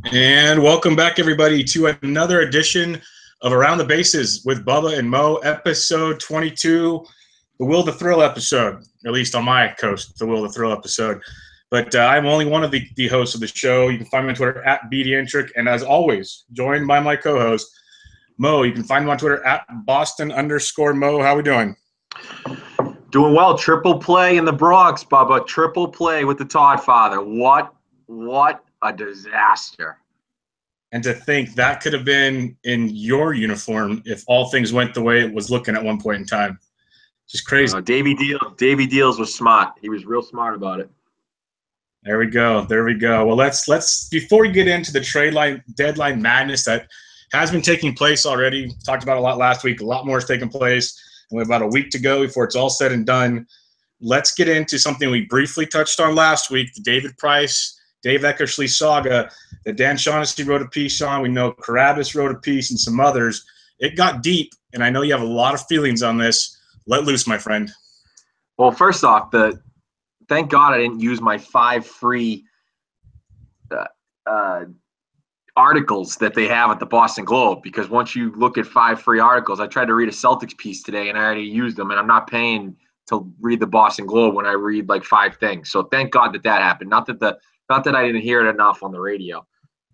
And welcome back, everybody, to another edition of Around the Bases with Bubba and Mo, episode 22, the Will the Thrill episode, at least on my coast, the Will the Thrill episode. But I'm only one of the hosts of the show. You can find me on Twitter at BDentric, and as always, joined by my co-host, Mo. You can find him on Twitter at Boston_Mo. How we doing? Doing well. Triple play in the Bronx, Bubba. Triple play with the Todd father. What a disaster. And to think that could have been in your uniform if all things went the way it was looking at one point in time. Just crazy. Davey Deals was smart. He was real smart about it. There we go. Well, let's before we get into the trade line deadline madness that has been taking place already, talked about a lot last week. A lot more is taking place, and we have about a week to go before it's all said and done. Let's get into something we briefly touched on last week: the David Price, Dave Eckersley saga that Dan Shaughnessy wrote a piece on. We know Carabas wrote a piece and some others. It got deep, and I know you have a lot of feelings on this. Let loose, my friend. Well, first off, thank God I didn't use my 5 free articles that they have at the Boston Globe, because once you look at 5 free articles, I tried to read a Celtics piece today and I already used them, and I'm not paying to read the Boston Globe when I read like 5 things. So thank God that happened. Not that I didn't hear it enough on the radio.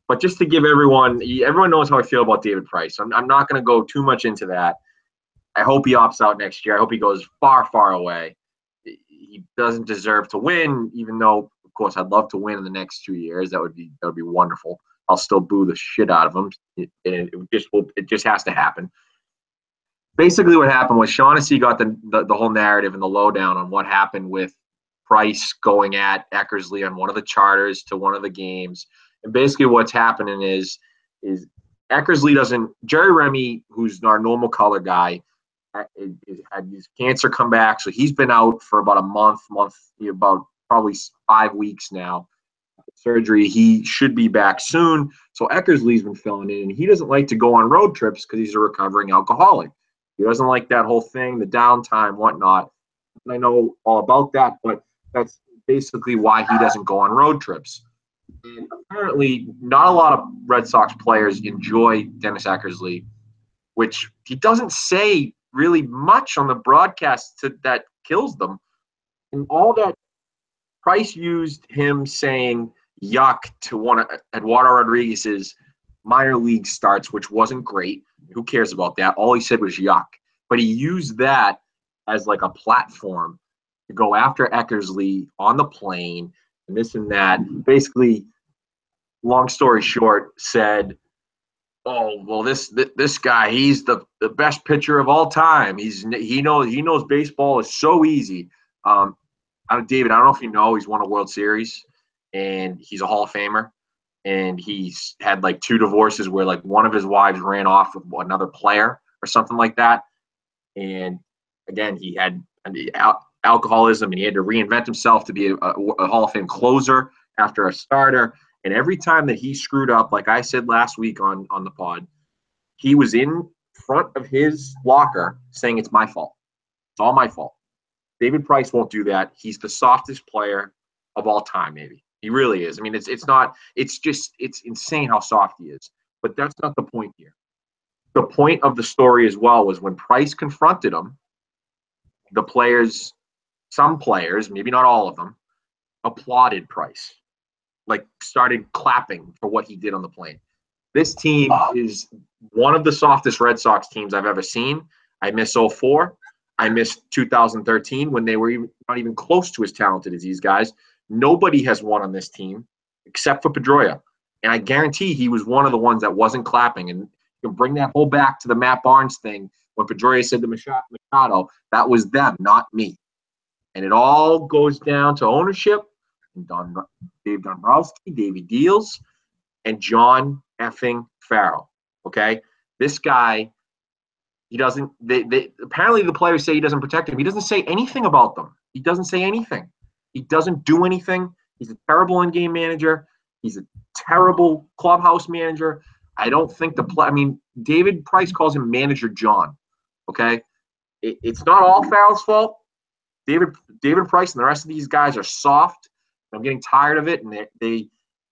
But just to give everyone knows how I feel about David Price. I'm not going to go too much into that. I hope he opts out next year. I hope he goes far, far away. He doesn't deserve to win, even though, of course, I'd love to win in the next 2 years. That would be wonderful. I'll still boo the shit out of him. It just has to happen. Basically, what happened was Shaughnessy got the whole narrative and the lowdown on what happened with Price going at Eckersley on one of the charters to one of the games. And basically what's happening is Eckersley doesn't – Jerry Remy, who's our normal color guy, had his cancer come back. So he's been out for about a month, about probably 5 weeks now. Surgery. He should be back soon. So Eckersley's been filling in. And he doesn't like to go on road trips because he's a recovering alcoholic. He doesn't like that whole thing, the downtime, whatnot. And I know all about that, but that's basically why he doesn't go on road trips. And apparently, not a lot of Red Sox players enjoy Dennis Eckersley, which he doesn't say really much on the broadcast that kills them. And all that Price used him saying yuck to one of Eduardo Rodriguez's minor league starts, which wasn't great. Who cares about that? All he said was yuck. But he used that as like a platform to go after Eckersley on the plane and this and that. Basically, long story short, said, "Oh, well, this guy, he's the best pitcher of all time. He knows baseball is so easy." David, I don't know if you know, he's won a World Series and he's a Hall of Famer. And he's had like 2 divorces where like one of his wives ran off with another player or something like that. And again, he had alcoholism and he had to reinvent himself to be a Hall of Fame closer after a starter. And every time that he screwed up, like I said last week on the pod, he was in front of his locker saying it's my fault. It's all my fault. David Price won't do that. He's the softest player of all time, maybe. He really is. I mean, it's insane how soft he is. But that's not the point here. The point of the story as well was when Price confronted him, some players, maybe not all of them, applauded Price. Like started clapping for what he did on the plane. This team is one of the softest Red Sox teams I've ever seen. I miss 04. I miss 2013 when they were not even close to as talented as these guys. Nobody has won on this team except for Pedroia. And I guarantee he was one of the ones that wasn't clapping. And you can bring that whole back to the Matt Barnes thing when Pedroia said to Machado, that was them, not me. And it all goes down to ownership. And Dave Dombrowski, Davey Deals, and John effing Farrell. Okay? This guy, he doesn't – apparently the players say he doesn't protect him. He doesn't say anything about them. He doesn't say anything. He doesn't do anything. He's a terrible in-game manager. He's a terrible clubhouse manager. I don't think David Price calls him Manager John, okay? It's not all Farrell's fault. David Price and the rest of these guys are soft. I'm getting tired of it, and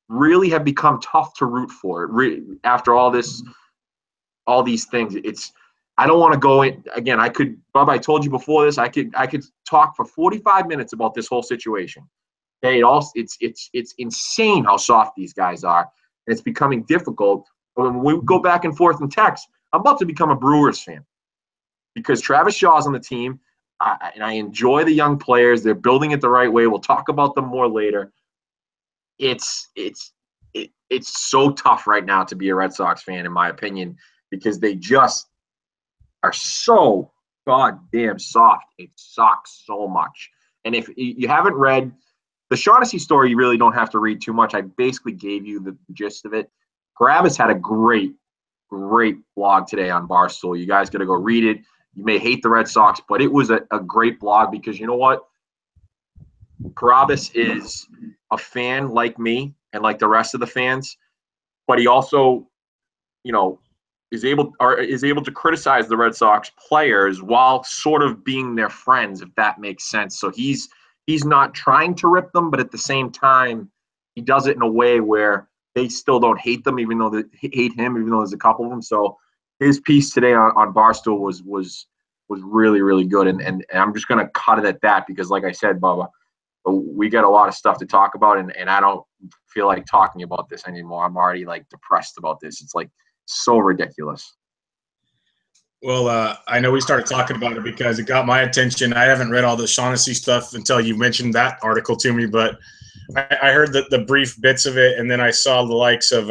really have become tough to root for. After all these things, I don't want to go in again. Bob, I told you before this, I could talk for 45 minutes about this whole situation. Okay, it's insane how soft these guys are, and it's becoming difficult. When we go back and forth in text, I'm about to become a Brewers fan because Travis Shaw's on the team, and I enjoy the young players. They're building it the right way. We'll talk about them more later. It's so tough right now to be a Red Sox fan, in my opinion, because they just are so goddamn soft. It sucks so much. And if you haven't read the Shaughnessy story, you really don't have to read too much. I basically gave you the gist of it. Gravis had a great blog today on Barstool. You guys got to go read it. You may hate the Red Sox, but it was a great blog because you know what? Gravis is a fan like me and like the rest of the fans, but he also, is able to criticize the Red Sox players while sort of being their friends, if that makes sense. So he's not trying to rip them, but at the same time, he does it in a way where they still don't hate them, even though they hate him, even though there's a couple of them. So his piece today on Barstool was really, really good. And I'm just going to cut it at that because, like I said, Bubba, we got a lot of stuff to talk about, and I don't feel like talking about this anymore. I'm already like depressed about this. It's like so ridiculous. Well, I know we started talking about it because it got my attention. I haven't read all the Shaughnessy stuff until you mentioned that article to me, but I heard the brief bits of it, and then I saw the likes of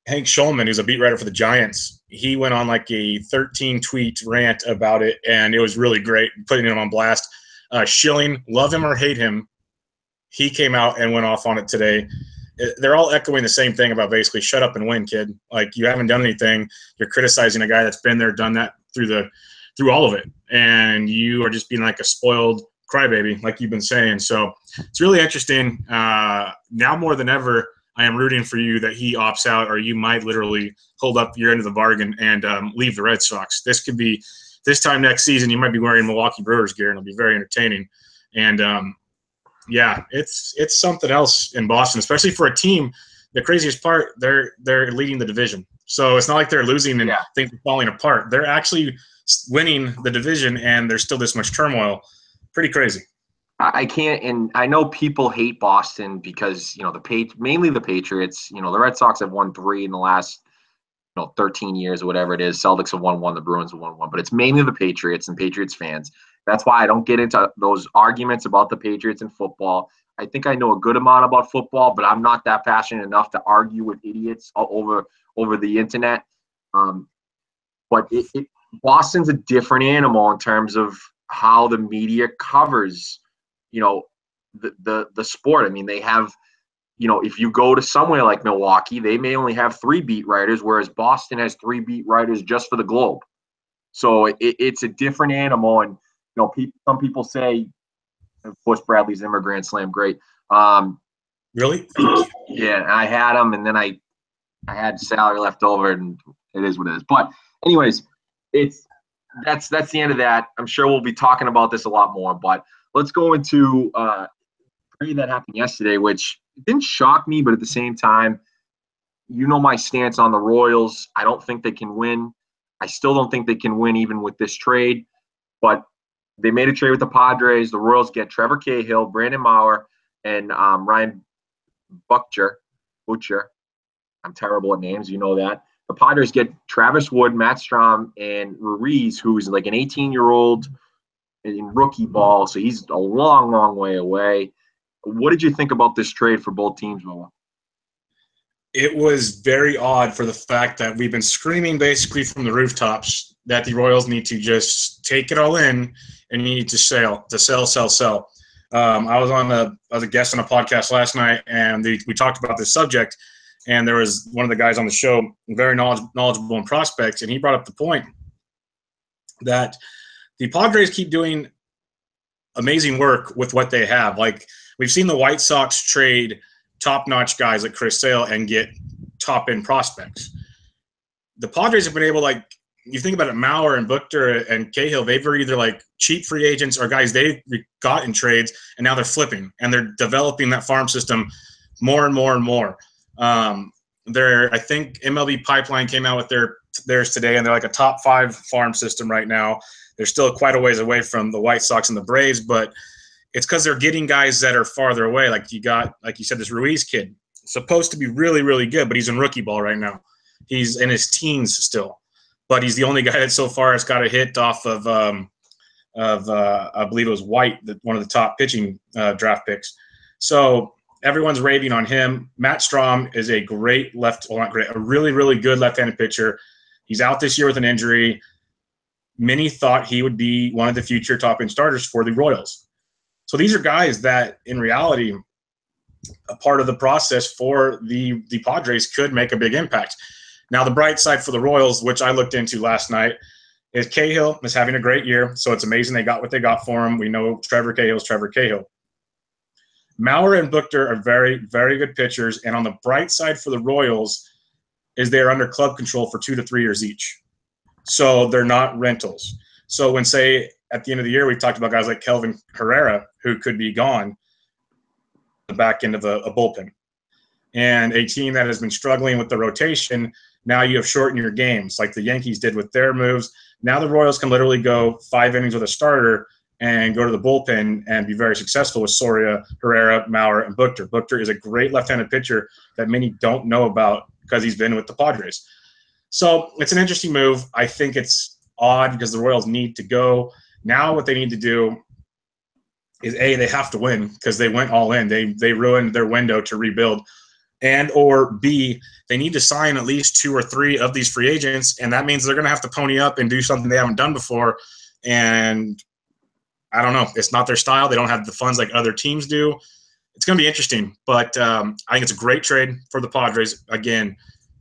Hank Schulman, who's a beat writer for the Giants. He went on like a 13-tweet rant about it, and it was really great, putting him on blast. Schilling, love him or hate him, he came out and went off on it today. They're all echoing the same thing about basically shut up and win, kid. Like, you haven't done anything. You're criticizing a guy that's been there, done that through all of it, and you are just being like a spoiled crybaby, like you've been saying. So it's really interesting. Now more than ever, I am rooting for you that he opts out, or you might literally hold up your end of the bargain and leave the Red Sox. This could be this time next season. You might be wearing Milwaukee Brewers gear, and it'll be very entertaining. And yeah, it's something else in Boston, especially for a team. The craziest part, they're leading the division, so it's not like they're losing and things are falling apart. They're actually winning the division, and there's still this much turmoil. Pretty crazy. I can't, and I know people hate Boston because mainly the Patriots. The Red Sox have won 3 in the last 13 years or whatever it is. Celtics have won 1, the Bruins have won 1, but it's mainly the Patriots and Patriots fans. That's why I don't get into those arguments about the Patriots and football. I think I know a good amount about football, but I'm not that passionate enough to argue with idiots over the internet. But Boston's a different animal in terms of how the media covers, the sport. I mean, they have, if you go to somewhere like Milwaukee, they may only have 3 beat writers, whereas Boston has 3 beat writers just for the Globe. So it's a different animal. And, some people say, of course, Bradley Zimmer Grand Slam, great. Really? Yeah, I had him, and then I had salary left over, and it is what it is. But anyways, that's the end of that. I'm sure we'll be talking about this a lot more, but let's go into that happened yesterday, which didn't shock me, but at the same time, my stance on the Royals. I don't think they can win. I still don't think they can win even with this trade, but they made a trade with the Padres. The Royals get Trevor Cahill, Brandon Maurer, and Ryan Butcher. I'm terrible at names. You know that. The Padres get Travis Wood, Matt Strom, and Ruiz, who's like an 18-year-old in rookie ball. So he's a long, long way away. What did you think about this trade for both teams, Noah? It was very odd for the fact that we've been screaming basically from the rooftops that the Royals need to just take it all in and need to sell. I was a guest on a podcast last night, and we talked about this subject, and there was one of the guys on the show, very knowledgeable in prospects, and he brought up the point that the Padres keep doing amazing work with what they have. Like, we've seen the White Sox trade top-notch guys like Chris Sale and get top-end prospects. The Padres have been able, like, you think about it, Maurer and Butcher and Cahill, they were either like cheap free agents or guys they got in trades, and now they're flipping and they're developing that farm system more and more and more. I think MLB Pipeline came out with theirs today, and they're like a top 5 farm system right now. They're still quite a ways away from the White Sox and the Braves, but it's because they're getting guys that are farther away. Like you said, this Ruiz kid, supposed to be really, really good, but he's in rookie ball right now. He's in his teens still, but he's the only guy that so far has got a hit off of I believe it was White, one of the top pitching draft picks. So everyone's raving on him. Matt Strom is a a really, really good left-handed pitcher. He's out this year with an injury. Many thought he would be one of the future top-end starters for the Royals. So these are guys that, in reality, a part of the process for the Padres could make a big impact. Now, the bright side for the Royals, which I looked into last night, is Cahill is having a great year. So it's amazing they got what they got for him. We know Trevor Cahill's Trevor Cahill. Mauer and Buchter are very, very good pitchers. And on the bright side for the Royals is they're under club control for 2 to 3 years each. So they're not rentals. So when, say, at the end of the year, we've talked about guys like Kelvin Herrera, who could be gone the back end of a bullpen. And a team that has been struggling with the rotation, now you have shortened your games like the Yankees did with their moves. Now the Royals can literally go 5 innings with a starter and go to the bullpen and be very successful with Soria, Herrera, Mauer, and Buchter. Buchter is a great left-handed pitcher that many don't know about because he's been with the Padres. So it's an interesting move. I think it's odd because the Royals need to go. Now what they need to do is, A, they have to win because they went all in. They ruined their window to rebuild. And or B, they need to sign at least 2 or 3 of these free agents, and that means they're going to have to pony up and do something they haven't done before. And I don't know. It's not their style. They don't have the funds like other teams do. It's going to be interesting, but I think it's a great trade for the Padres. Again,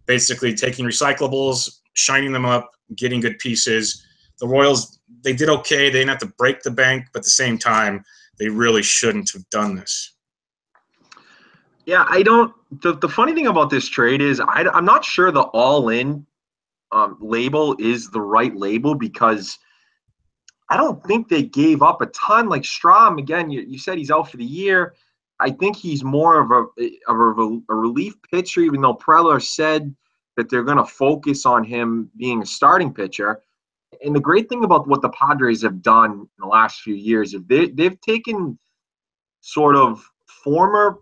basically taking recyclables, shining them up, getting good pieces. The Royals, they did okay. They didn't have to break the bank, but at the same time, they really shouldn't have done this. Yeah, the funny thing about this trade is I'm not sure the all-in label is the right label because I don't think they gave up a ton. Like Strom, again, you said he's out for the year. I think he's more of a relief pitcher, even though Preller said that they're going to focus on him being a starting pitcher. And the great thing about what the Padres have done in the last few years is they've taken sort of former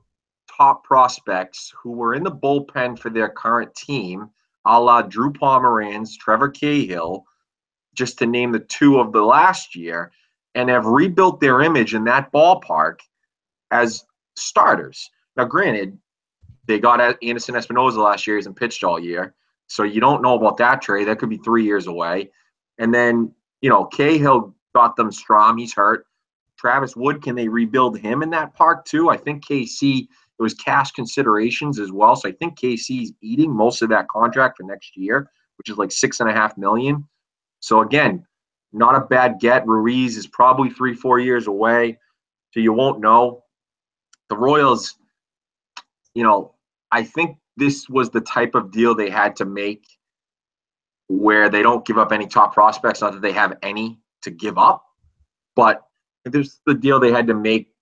top prospects who were in the bullpen for their current team, a la Drew Pomeranz, Trevor Cahill, just to name the 2 of the last year, and have rebuilt their image in that ballpark as starters. Now, granted, they got Anderson Espinosa last year. He hasn't pitched all year, so you don't know about that trade. That could be 3 years away. And then, Cahill got them Strom. He's hurt. Travis Wood, can they rebuild him in that park too? I think KC, it was cash considerations as well. So I think KC's eating most of that contract for next year, which is like $6.5 million. So again, not a bad get. Ruiz is probably 3-4 years away, so you won't know. The Royals, I think this was the type of deal they had to make where they don't give up any top prospects, not that they have any to give up, but this is the deal they had to make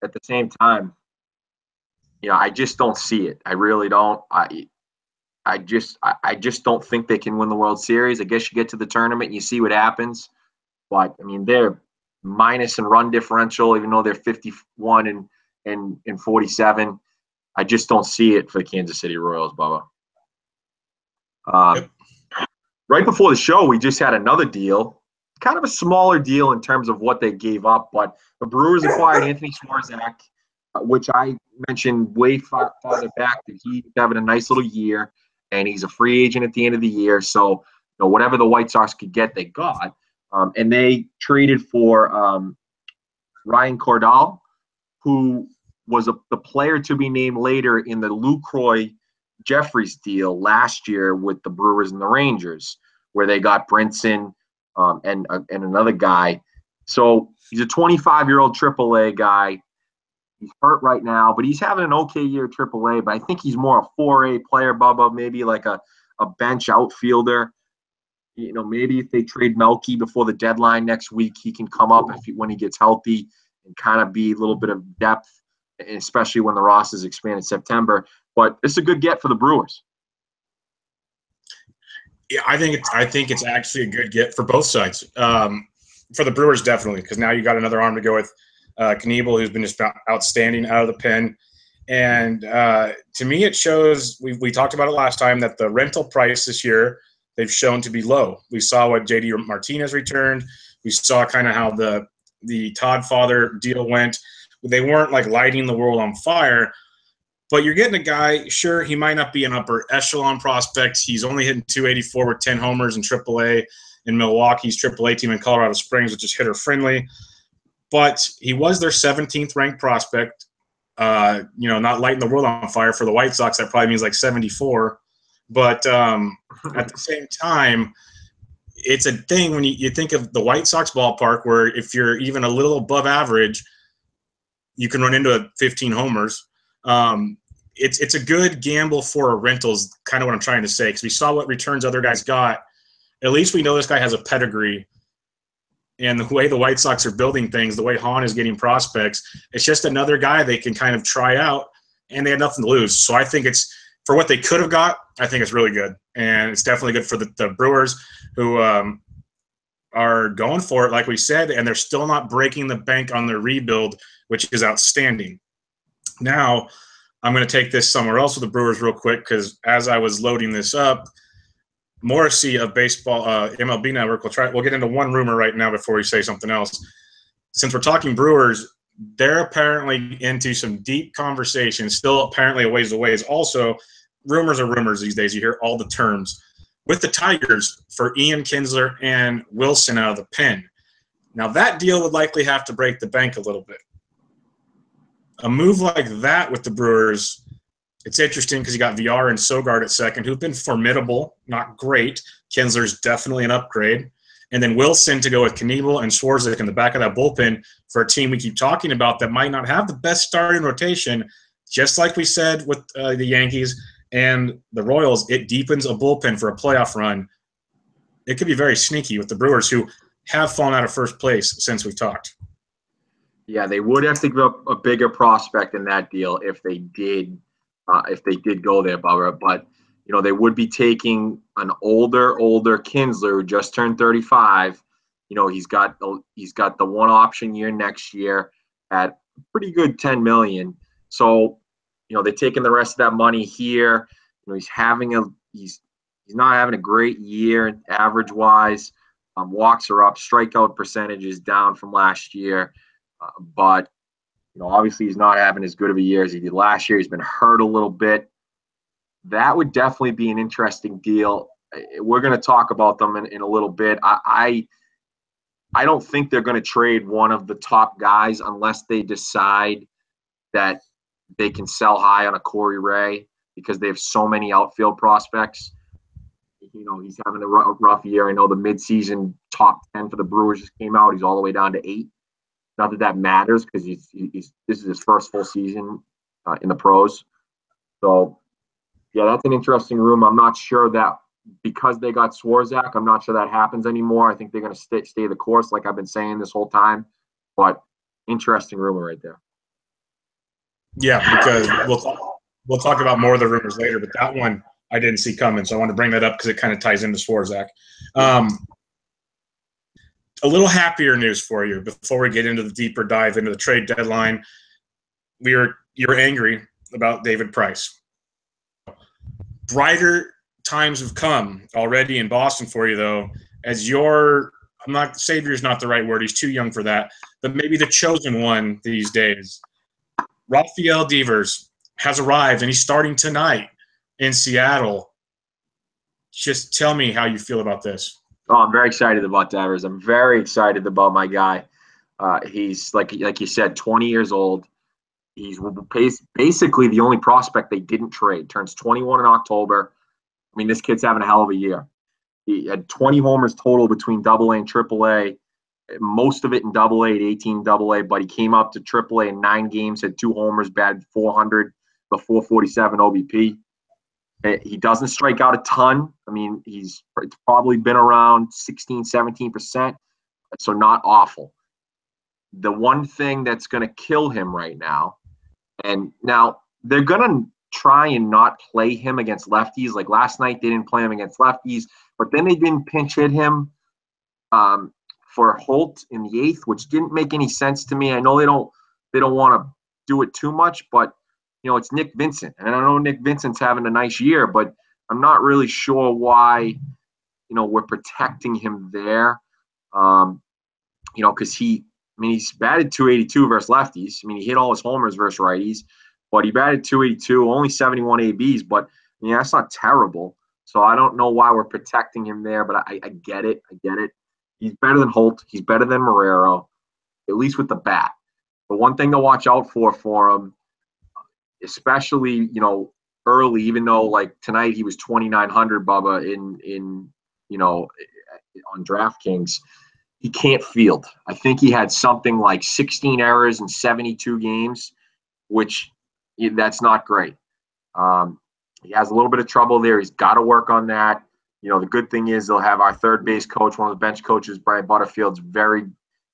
at the same time. I just don't see it. I really don't. I just don't think they can win the World Series. I guess you get to the tournament and you see what happens. But, I mean, they're minus in run differential, even though they're 51 and 47. I just don't see it for the Kansas City Royals, Bubba. Right before the show, we just had another deal, kind of a smaller deal in terms of what they gave up. But the Brewers acquired Anthony Swarzak, which I mentioned way farther back that he's having a nice little year, and he's a free agent at the end of the year. So, whatever the White Sox could get, they got. And they traded for Ryan Cordell, who was the player to be named later in the Lucroy Jeffries deal last year with the Brewers and the Rangers, where they got Brinson and another guy. So he's a 25-year-old AAA guy. He's hurt right now, but he's having an okay year AAA. But I think he's more a 4A player, Bubba, maybe like a bench outfielder. Maybe if they trade Melky before the deadline next week, he can come up when he gets healthy and kind of be a little bit of depth. especially when the rosters expand in September. But it's a good get for the Brewers. Yeah, I think it's actually a good get for both sides. For the Brewers, definitely, because now you got another arm to go with. Knievel, who's been just outstanding out of the pen. And to me, it shows, we talked about it last time, that the rental price this year, they've shown to be low. We saw what J.D. Martinez returned. We saw kind of how the Todd Father deal went. They weren't like lighting the world on fire, but you're getting a guy, sure, he might not be an upper echelon prospect. He's only hitting 284 with 10 homers in AAA in Milwaukee's AAA team in Colorado Springs, which is hitter friendly. But he was their 17th ranked prospect. Not lighting the world on fire. For the White Sox, that probably means like 74. But at the same time, it's a thing when you think of the White Sox ballpark, where if you're even a little above average, you can run into 15 homers. It's a good gamble for a rental is kind of what I'm trying to say, because we saw what returns other guys got. At least we know this guy has a pedigree. And the way the White Sox are building things, the way Hahn is getting prospects, it's just another guy they can kind of try out, and they had nothing to lose. So I think it's, for what they could have got, I think it's really good. And it's definitely good for the Brewers, who are going for it, like we said, and they're still not breaking the bank on their rebuild, which is outstanding. Now, I'm going to take this somewhere else with the Brewers real quick, because as I was loading this up, Morrissey of Baseball MLB Network, we'll get into one rumor right now before we say something else. Since we're talking Brewers, they're apparently into some deep conversations, still apparently a ways away. Also, rumors are rumors these days. You hear all the terms. With the Tigers for Ian Kinsler and Wilson out of the pen. Now, that deal would likely have to break the bank a little bit. A move like that with the Brewers, it's interesting because you got VR and Sogard at second, who've been formidable, not great. Kinsler's definitely an upgrade. And then Wilson to go with Knievel and Swarzak in the back of that bullpen for a team we keep talking about that might not have the best starting rotation. Just like we said with the Yankees and the Royals, it deepens a bullpen for a playoff run. It could be very sneaky with the Brewers, who have fallen out of first place since we've talked. Yeah, they would have to give up a bigger prospect in that deal if they did go there, Bubba. But they would be taking an older Kinsler who just turned 35. He's got the one option year next year at pretty good $10 million. So they're taking the rest of that money here. He's not having a great year average wise. Walks are up, strikeout percentage is down from last year, but obviously he's not having as good of a year as he did last year. He's been hurt a little bit. That would definitely be an interesting deal. We're going to talk about them in a little bit. I don't think they're going to trade one of the top guys unless they decide that they can sell high on a Corey Ray, because they have so many outfield prospects. He's having a rough year. I know the midseason top 10 for the Brewers just came out. He's all the way down to 8. Not that matters, because this is his first full season in the pros. So, yeah, that's an interesting room. I'm not sure that because they got Swarzak, I'm not sure that happens anymore. I think they're going to stay the course, like I've been saying this whole time. But interesting rumor right there. Yeah, because we'll talk about more of the rumors later, but that one I didn't see coming, so I want to bring that up because it kind of ties into Swarzak. A little happier news for you before we get into the deeper dive into the trade deadline. You were angry about David Price. Brighter times have come already in Boston for you, though, as savior is not the right word. He's too young for that, but maybe the chosen one these days. Rafael Devers has arrived, and he's starting tonight in Seattle. Just tell me how you feel about this. Oh, I'm very excited about Devers. I'm very excited about my guy. He's, like you said, 20 years old. He's basically the only prospect they didn't trade. Turns 21 in October. I mean, this kid's having a hell of a year. He had 20 homers total between AA and AAA. Most of it in AA, 18 AA, but he came up to AAA in 9 games, had 2 homers, batted .400, the .447 OBP. He doesn't strike out a ton. I mean, he's probably been around 16, 17%, so not awful. The one thing that's going to kill him right now And now they're going to try and not play him against lefties. Like last night, they didn't play him against lefties, but then they didn't pinch hit him for Holt in the 8th, which didn't make any sense to me. I know they don't want to do it too much, but it's Nick Vincent, and I know Nick Vincent's having a nice year, but I'm not really sure why we're protecting him there. Because he's batted 282 versus lefties. I mean, he hit all his homers versus righties, but he batted 282, only 71 ABs, but that's not terrible. So I don't know why we're protecting him there, but I get it. I get it. He's better than Holt. He's better than Marrero, at least with the bat. But one thing to watch out for him, especially, early, even though like tonight he was 2,900, Bubba, in on DraftKings, he can't field. I think he had something like 16 errors in 72 games, which that's not great. He has a little bit of trouble there. He's got to work on that. The good thing is they'll have our third base coach, one of the bench coaches, Brian Butterfield's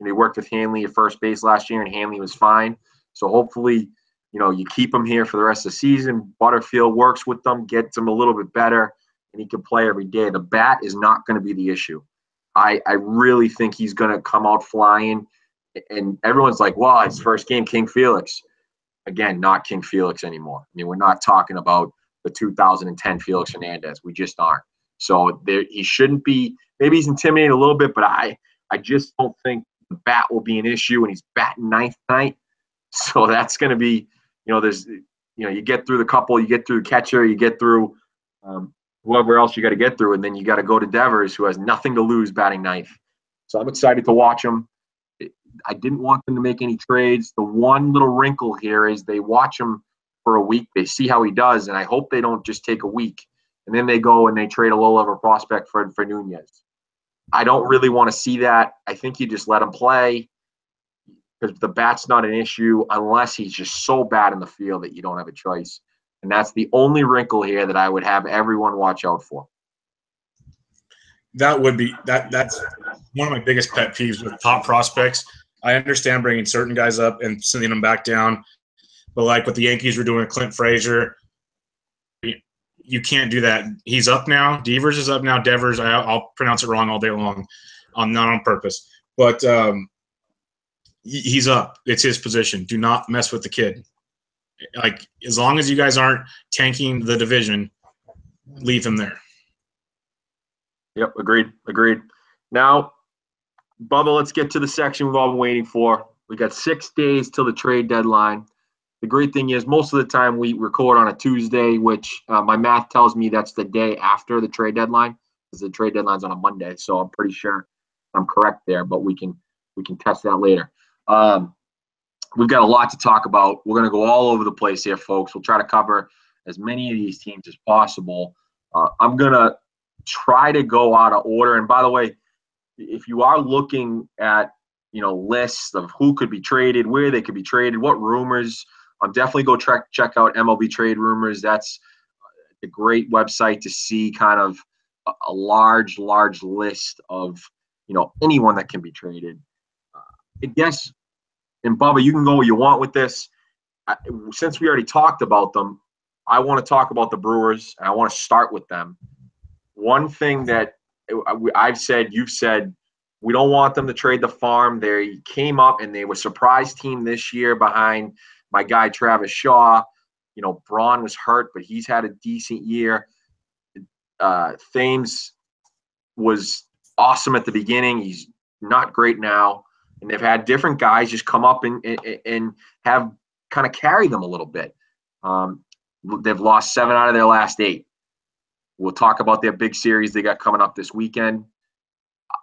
he worked with Hanley at first base last year, and Hanley was fine. So hopefully, you keep him here for the rest of the season. Butterfield works with them, gets him a little bit better, and he can play every day. The bat is not going to be the issue. I really think he's going to come out flying, and everyone's like, well, it's first game, King Felix. Again, not King Felix anymore. I mean, we're not talking about the 2010 Felix Hernandez. We just aren't. So he shouldn't be. Maybe he's intimidated a little bit, but I just don't think the bat will be an issue, and he's batting 9th tonight. So that's going to be, there's, you get through the couple, you get through the catcher, you get through whoever else you got to get through, and then you got to go to Devers, who has nothing to lose, batting 9th. So I'm excited to watch him. I didn't want them to make any trades. The one little wrinkle here is they watch him for a week. They see how he does, and I hope they don't just take a week, and then they go and they trade a low-level prospect for Nunez. I don't really want to see that. I think you just let him play, because the bat's not an issue unless he's just so bad in the field that you don't have a choice. And that's the only wrinkle here that I would have everyone watch out for. That would be that's one of my biggest pet peeves with top prospects. I understand bringing certain guys up and sending them back down, but like what the Yankees were doing with Clint Frazier, you can't do that. He's up now. Devers is up now. Devers, I'll pronounce it wrong all day long, not on purpose. But he's up. It's his position. Do not mess with the kid. Like, as long as you guys aren't tanking the division, leave him there. Yep, agreed. Now, Bubba, let's get to the section we've all been waiting for. We got 6 days till the trade deadline. The great thing is most of the time we record on a Tuesday, which my math tells me that's the day after the trade deadline, because the trade deadline's on a Monday. So I'm pretty sure I'm correct there, but we can test that later. We've got a lot to talk about. We're going to go all over the place here, folks. We'll try to cover as many of these teams as possible. I'm going to try to go out of order. And by the way, if you are looking at, lists of who could be traded, where they could be traded, what rumors, definitely go check out MLB Trade Rumors. That's a great website to see kind of a large list of, anyone that can be traded. I guess, and Bubba, you can go where you want with this. Since we already talked about them, I want to talk about the Brewers, and I want to start with them. One thing that I've said, you've said, we don't want them to trade the farm. They came up and they were a surprise team this year behind my guy Travis Shaw. Braun was hurt, but he's had a decent year. Thames was awesome at the beginning. He's not great now. And they've had different guys just come up and have kind of carry them a little bit. They've lost 7 out of their last 8. We'll talk about their big series they got coming up this weekend.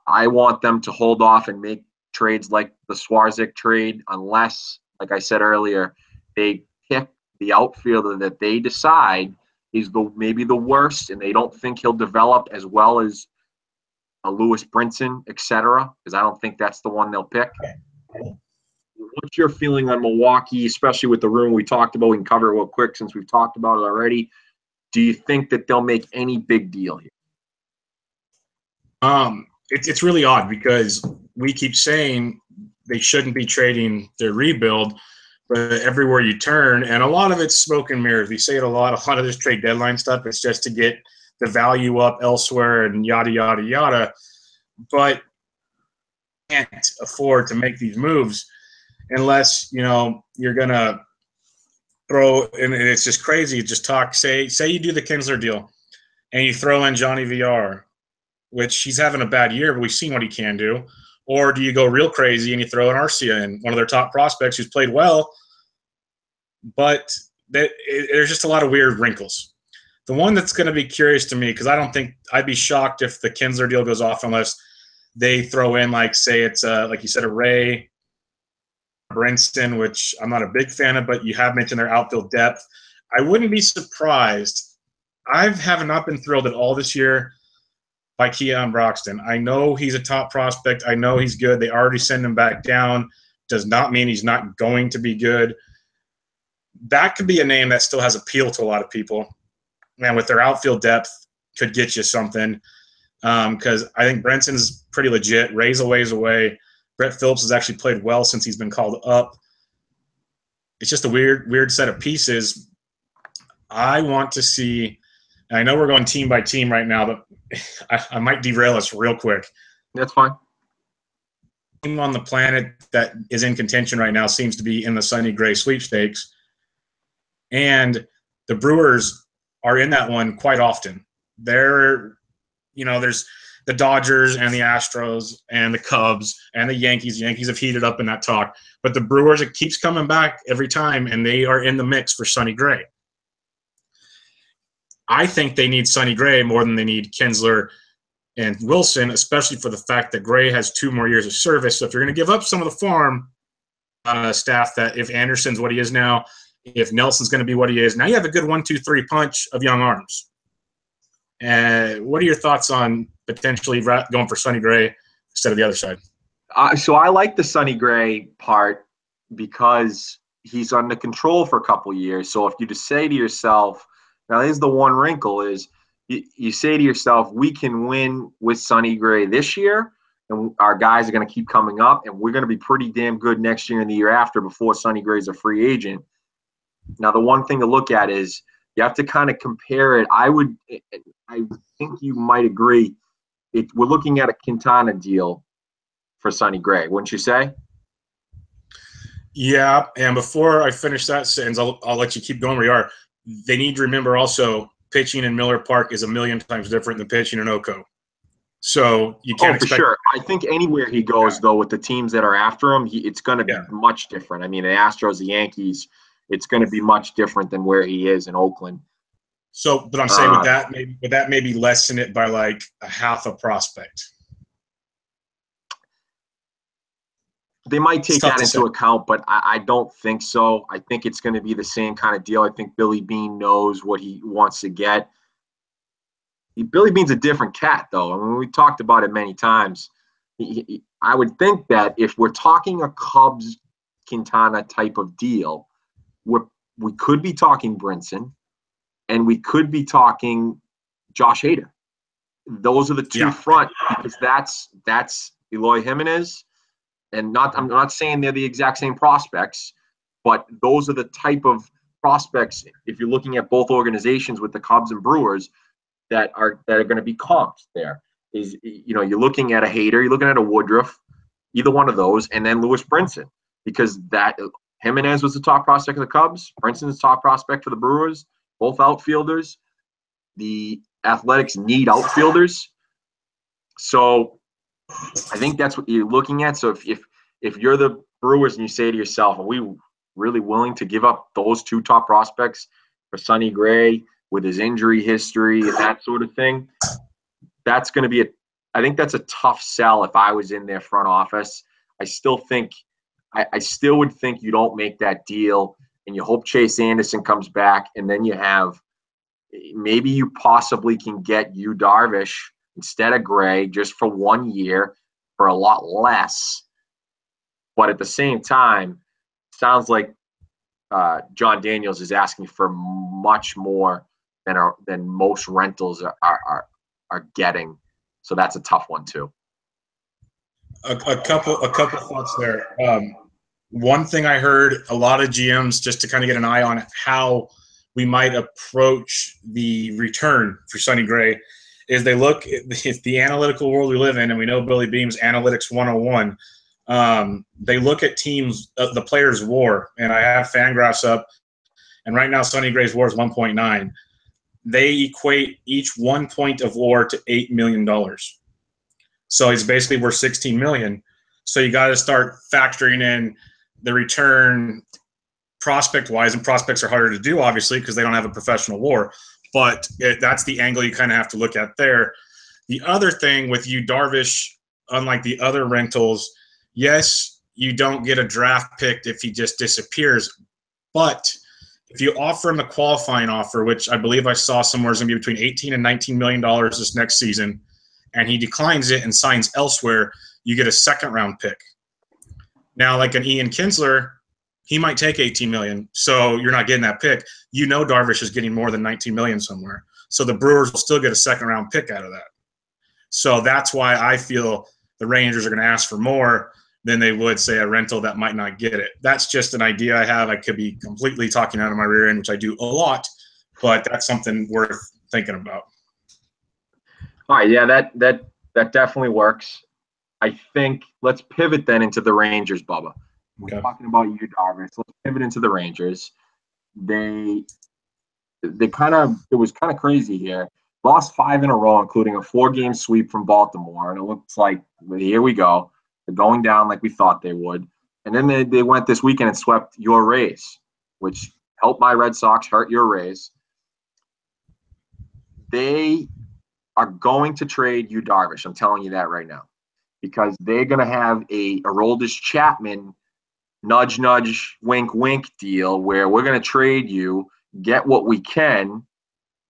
I want them to hold off and make trades like the Swarzak trade unless, like I said earlier, they pick the outfielder that they decide is maybe the worst, and they don't think he'll develop as well as a Lewis Brinson, etc., because I don't think that's the one they'll pick. What's your feeling on Milwaukee, especially with the room we talked about? We can cover it real quick since we've talked about it already. Do you think that they'll make any big deal here? It's really odd because we keep saying they shouldn't be trading their rebuild, but everywhere you turn, and a lot of it's smoke and mirrors. We say it a lot of this trade deadline stuff. It's just to get the value up elsewhere and yada, yada, yada. But can't afford to make these moves unless, you're going to throw, and it's just crazy. Just talk, say you do the Kinsler deal and you throw in Johnny VR, which he's having a bad year, but we've seen what he can do. Or do you go real crazy and you throw an Prcie in, one of their top prospects who's played well, but there's just a lot of weird wrinkles. The one that's going to be curious to me, because I don't think I'd be shocked if the Kinsler deal goes off unless they throw in, like, say it's, like you said, a Ray Brinson, which I'm not a big fan of, but you have mentioned their outfield depth. I wouldn't be surprised. I have not been thrilled at all this year by Keon Broxton. I know he's a top prospect. I know he's good. They already send him back down. Does not mean he's not going to be good. That could be a name that still has appeal to a lot of people. And with their outfield depth, could get you something. Because I think Brinson's pretty legit. Ray's a ways away. Brett Phillips has actually played well since he's been called up. It's just a weird set of pieces. I want to see – I know we're going team by team right now, but I might derail us real quick. That's fine. Team on the planet that is in contention right now seems to be in the Sonny Gray sweepstakes. And the Brewers are in that one quite often. There's the Dodgers and the Astros and the Cubs and the Yankees. Yankees have heated up in that talk. But the Brewers, it keeps coming back every time, and they are in the mix for Sonny Gray. I think they need Sonny Gray more than they need Kinsler and Wilson, especially for the fact that Gray has 2 more years of service. So if you're going to give up some of the farm staff, that if Anderson's what he is now, if Nelson's going to be what he is, now you have a good 1-2-3 punch of young arms. What are your thoughts on potentially going for Sonny Gray instead of the other side? So I like the Sonny Gray part because he's under control for a couple of years. So if you just say to yourself, now here's the one wrinkle is you say to yourself, we can win with Sonny Gray this year, and our guys are going to keep coming up, and we're going to be pretty damn good next year and the year after before Sonny Gray's a free agent. Now, the one thing to look at is you have to kind of compare it. I think you might agree. We're looking at a Quintana deal for Sonny Gray, wouldn't you say? Yeah, and before I finish that sentence, I'll let you keep going where you are. They need to remember also pitching in Miller Park is a million times different than pitching in Oko. So you can't expect. For sure. I think anywhere he goes, though, with the teams that are after him, it's going to be much different. I mean, the Astros, the Yankees, it's going to be much different than where he is in Oakland. So, but I'm saying would that maybe lessen it by like a half a prospect? They might take that into account, but I don't think so. I think it's going to be the same kind of deal. I think Billy Beane knows what he wants to get. Billy Beane's a different cat, though. I mean, we talked about it many times. I would think that if we're talking a Cubs-Quintana type of deal, we could be talking Brinson, and we could be talking Josh Hader. Those are the two front, because that's Eloy Jimenez. And I'm not saying they're the exact same prospects, but those are the type of prospects, if you're looking at both organizations with the Cubs and Brewers, that are going to be comps there. You're looking at a Hader, you're looking at a Woodruff, either one of those, and then Lewis Brinson, because that Jimenez was the top prospect of the Cubs, Brinson's the top prospect for the Brewers, both outfielders. The Athletics need outfielders. So I think that's what you're looking at. So if you're the Brewers and you say to yourself, are we really willing to give up those 2 top prospects for Sonny Gray with his injury history and that sort of thing? That's going to be I think that's a tough sell if I was in their front office. I still would think you don't make that deal and you hope Chase Anderson comes back, and then maybe you possibly can get Yu Darvish instead of Gray just for 1 year for a lot less. But at the same time, sounds like John Daniels is asking for much more than most rentals are getting. So that's a tough one too. A couple thoughts there. one thing I heard a lot of GMs, just to kind of get an eye on how we might approach the return for Sonny Gray, is they look at the analytical world we live in, and we know Billy Beam's Analytics 101. They look at teams, the players' WAR, and I have Fangraphs up, and right now Sonny Gray's WAR is 1.9. They equate each 1 point of WAR to $8 million. So he's basically worth $16 million. So you got to start factoring in the return prospect-wise, and prospects are harder to do, obviously, because they don't have a professional WAR. But that's the angle you kind of have to look at there. The other thing with you, Darvish, unlike the other rentals, yes, you don't get a draft pick if he just disappears. But if you offer him a qualifying offer, which I believe I saw somewhere is going to be between $18 and $19 million this next season, and he declines it and signs elsewhere, you get a second-round pick. Now, like an Ian Kinsler, he might take $18 million, so you're not getting that pick. You know Darvish is getting more than $19 million somewhere. So the Brewers will still get a second-round pick out of that. So that's why I feel the Rangers are going to ask for more than they would, say, a rental that might not get it. That's just an idea I have. I could be completely talking out of my rear end, which I do a lot, but that's something worth thinking about. All right, yeah, that definitely works. I think let's pivot then into the Rangers, Bubba. We're talking about you, Darvish. Let's pivot into the Rangers. It was kind of crazy here. Lost 5 in a row, including a 4-game sweep from Baltimore, and it looks like here we go. They're going down like we thought they would. And then they went this weekend and swept your Rays, which helped my Red Sox, hurt your Rays. They are going to trade you, Darvish. I'm telling you that right now, because they're going to have a Aroldis Chapman nudge, nudge, wink, wink deal where we're going to trade you, get what we can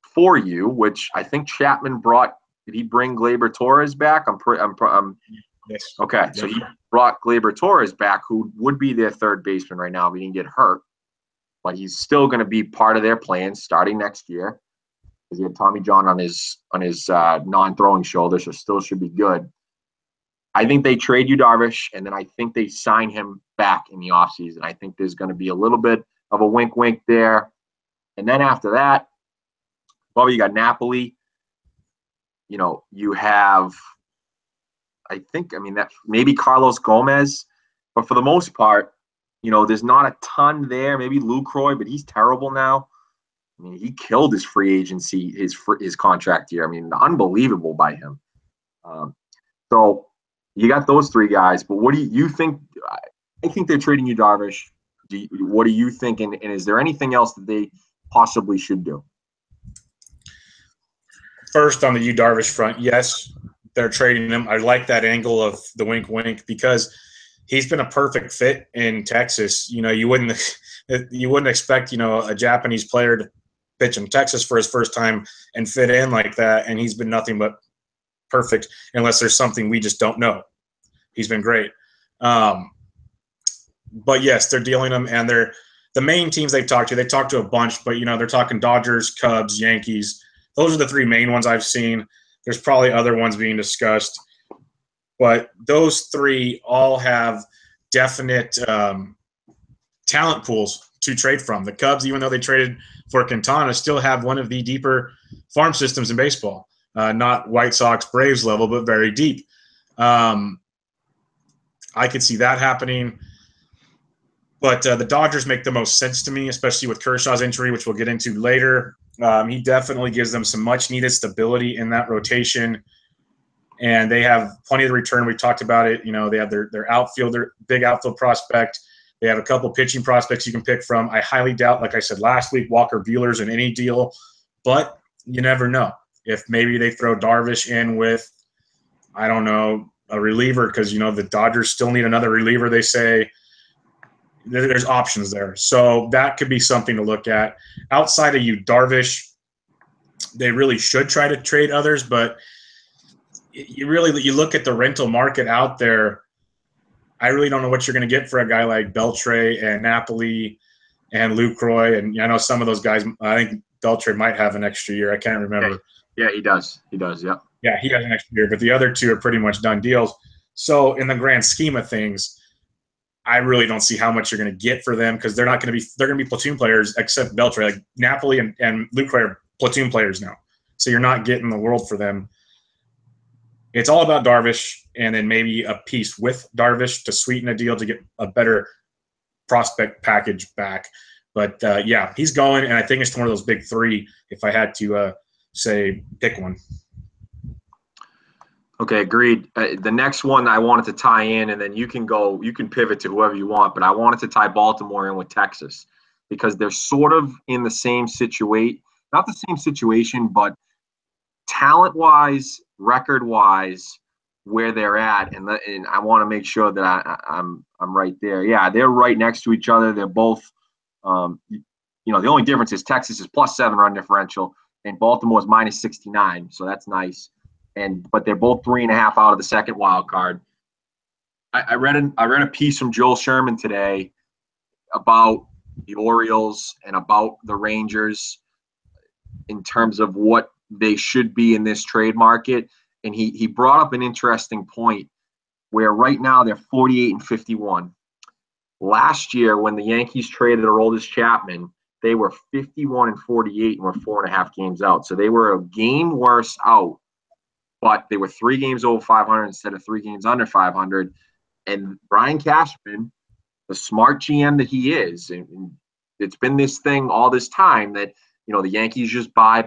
for you, which I think Chapman brought. Did he bring Gleyber Torres back? Yes. Okay, so he brought Gleyber Torres back, who would be their third baseman right now if he didn't get hurt. But he's still going to be part of their plans starting next year, because he had Tommy John on his non-throwing shoulder, so still should be good. I think they trade you, Darvish, and then I think they sign him back in the offseason. I think there's going to be a little bit of a wink-wink there. And then after that, well, you got Napoli. You have, that maybe Carlos Gomez. But for the most part, there's not a ton there. Maybe Lucroy, but he's terrible now. I mean, he killed his free agency, his contract year. I mean, unbelievable by him. So you got those 3 guys, but what do you think? I think they're trading you, Darvish. What do you think? And is there anything else that they possibly should do? First, on the Yu Darvish front, yes, they're trading him. I like that angle of the wink-wink because he's been a perfect fit in Texas. You wouldn't expect a Japanese player to pitch in Texas for his first time and fit in like that, and he's been nothing but perfect unless there's something we just don't know. He's been great. But yes, they're dealing him, and they're the main teams they've talked to. They talked to a bunch, but they're talking Dodgers, Cubs, Yankees. Those are the 3 main ones I've seen. There's probably other ones being discussed, but those 3 all have definite talent pools to trade from. The Cubs, even though they traded for Quintana, still have one of the deeper farm systems in baseball. Not White Sox, Braves level, but very deep. I could see that happening. But the Dodgers make the most sense to me, especially with Kershaw's injury, which we'll get into later. He definitely gives them some much-needed stability in that rotation. And they have plenty of return. We talked about it. They have their outfielder, big outfield prospect. They have a couple pitching prospects you can pick from. I highly doubt, like I said last week, Walker Buehler's in any deal. But you never know. If maybe they throw Darvish in with, I don't know, a reliever, because, the Dodgers still need another reliever, they say. There's options there. So that could be something to look at. Outside of you, Darvish, they really should try to trade others, but you look at the rental market out there, I really don't know what you're going to get for a guy like Beltre and Napoli and Lucroy. And I know some of those guys, I think Beltre might have an extra year. I can't remember. Yeah, he does. He does, yeah. Yeah, he has an extra year, but the other 2 are pretty much done deals. So in the grand scheme of things, I really don't see how much you're going to get for them because they're going to be platoon players except Beltre. Like Napoli and Luke Ray are platoon players now. So you're not getting the world for them. It's all about Darvish and then maybe a piece with Darvish to sweeten a deal to get a better prospect package back. But, yeah, he's going, and I think it's one of those big three if I had to, say, pick one. Okay, agreed. The next one I wanted to tie in, and then you can pivot to whoever you want, but I wanted to tie Baltimore in with Texas because they're sort of in the same situation, not the same situation, but talent-wise, record-wise, where they're at, and I want to make sure that I'm right there. Yeah, they're right next to each other. They're both, the only difference is Texas is +7 run differential, and Baltimore is -69, so that's nice. But they're both 3.5 out of the second wild card. I read a piece from Joel Sherman today about the Orioles and about the Rangers in terms of what they should be in this trade market. And he brought up an interesting point where right now they're 48-51. Last year, when the Yankees traded Aroldis Chapman, they were 51-48 and were 4.5 games out. So they were a game worse out, but they were 3 games over 500 instead of 3 games under 500. And Brian Cashman, the smart GM that he is, and it's been this thing all this time that, the Yankees just buy,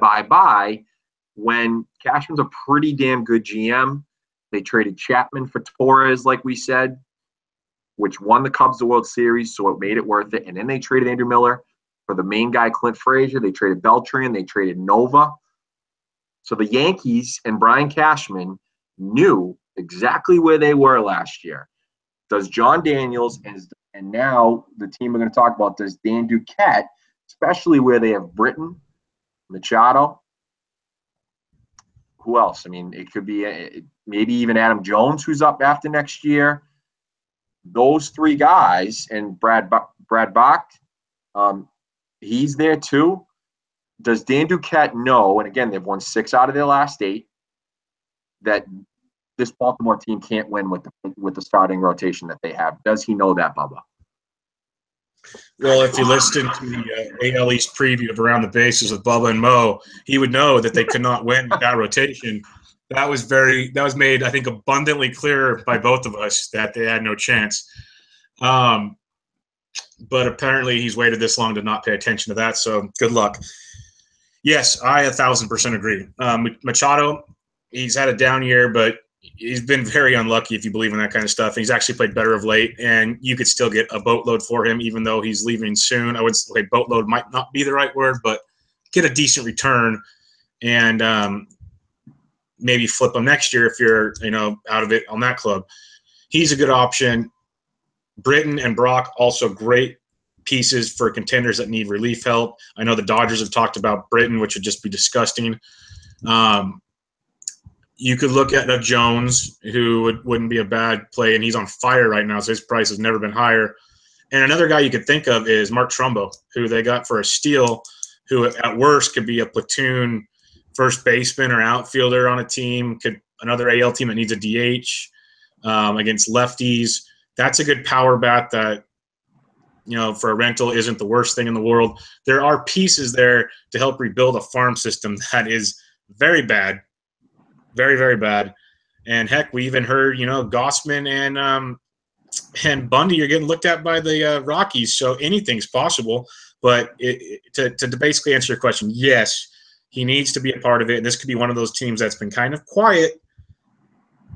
when Cashman's a pretty damn good GM. They traded Chapman for Torres, like we said, which won the Cubs the World Series, so it made it worth it. And then they traded Andrew Miller for the main guy, Clint Frazier. They traded Beltran. They traded Nova. So the Yankees and Brian Cashman knew exactly where they were last year. Does John Daniels and now the team we're going to talk about, does Dan Duquette, especially where they have Britton, Machado, who else? I mean, it could be maybe even Adam Jones, who's up after next year. Those 3 guys, and Brad Bach, he's there too. Does Dan Duquette know, and again, they've won 6 out of their last 8, that this Baltimore team can't win with the starting rotation that they have? Does he know that, Bubba? Well, if you listened to the AL East preview of Around the Bases with Bubba and Mo, he would know that they could not win with that rotation. That was made, I think, abundantly clear by both of us that they had no chance. But apparently he's waited this long to not pay attention to that, so good luck. Yes, I 1,000% agree. Machado, he's had a down year, but he's been very unlucky if you believe in that kind of stuff. He's actually played better of late, and you could still get a boatload for him even though he's leaving soon. I would say boatload might not be the right word, but get a decent return and maybe flip him next year if you're out of it on that club. He's a good option. Britton and Brock, also great pieces for contenders that need relief help. I know the Dodgers have talked about Britton, which would just be disgusting. You could look at Jones, who wouldn't be a bad play, and he's on fire right now, so his price has never been higher. And another guy you could think of is Mark Trumbo, who they got for a steal, who at worst could be a platoon first baseman or outfielder on a team, another AL team that needs a DH against lefties. That's a good power bat that, for a rental isn't the worst thing in the world. There are pieces there to help rebuild a farm system that is very bad. Very, very bad. And heck, we even heard, Gossman and Bundy are getting looked at by the Rockies. So anything's possible. But to basically answer your question, yes, he needs to be a part of it. And this could be one of those teams that's been kind of quiet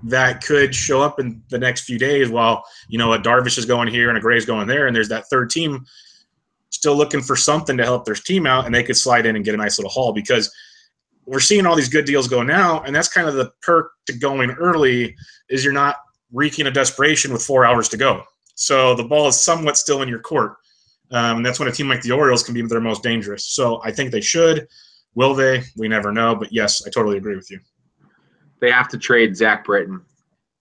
that could show up in the next few days while, a Darvish is going here and a Gray's going there. And there's that third team still looking for something to help their team out, and they could slide in and get a nice little haul because – we're seeing all these good deals go now, and that's kind of the perk to going early is you're not reeking of desperation with 4 hours to go. So the ball is somewhat still in your court. And that's when a team like the Orioles can be their most dangerous. So I think they should. Will they? We never know. But, yes, I totally agree with you. They have to trade Zach Britton.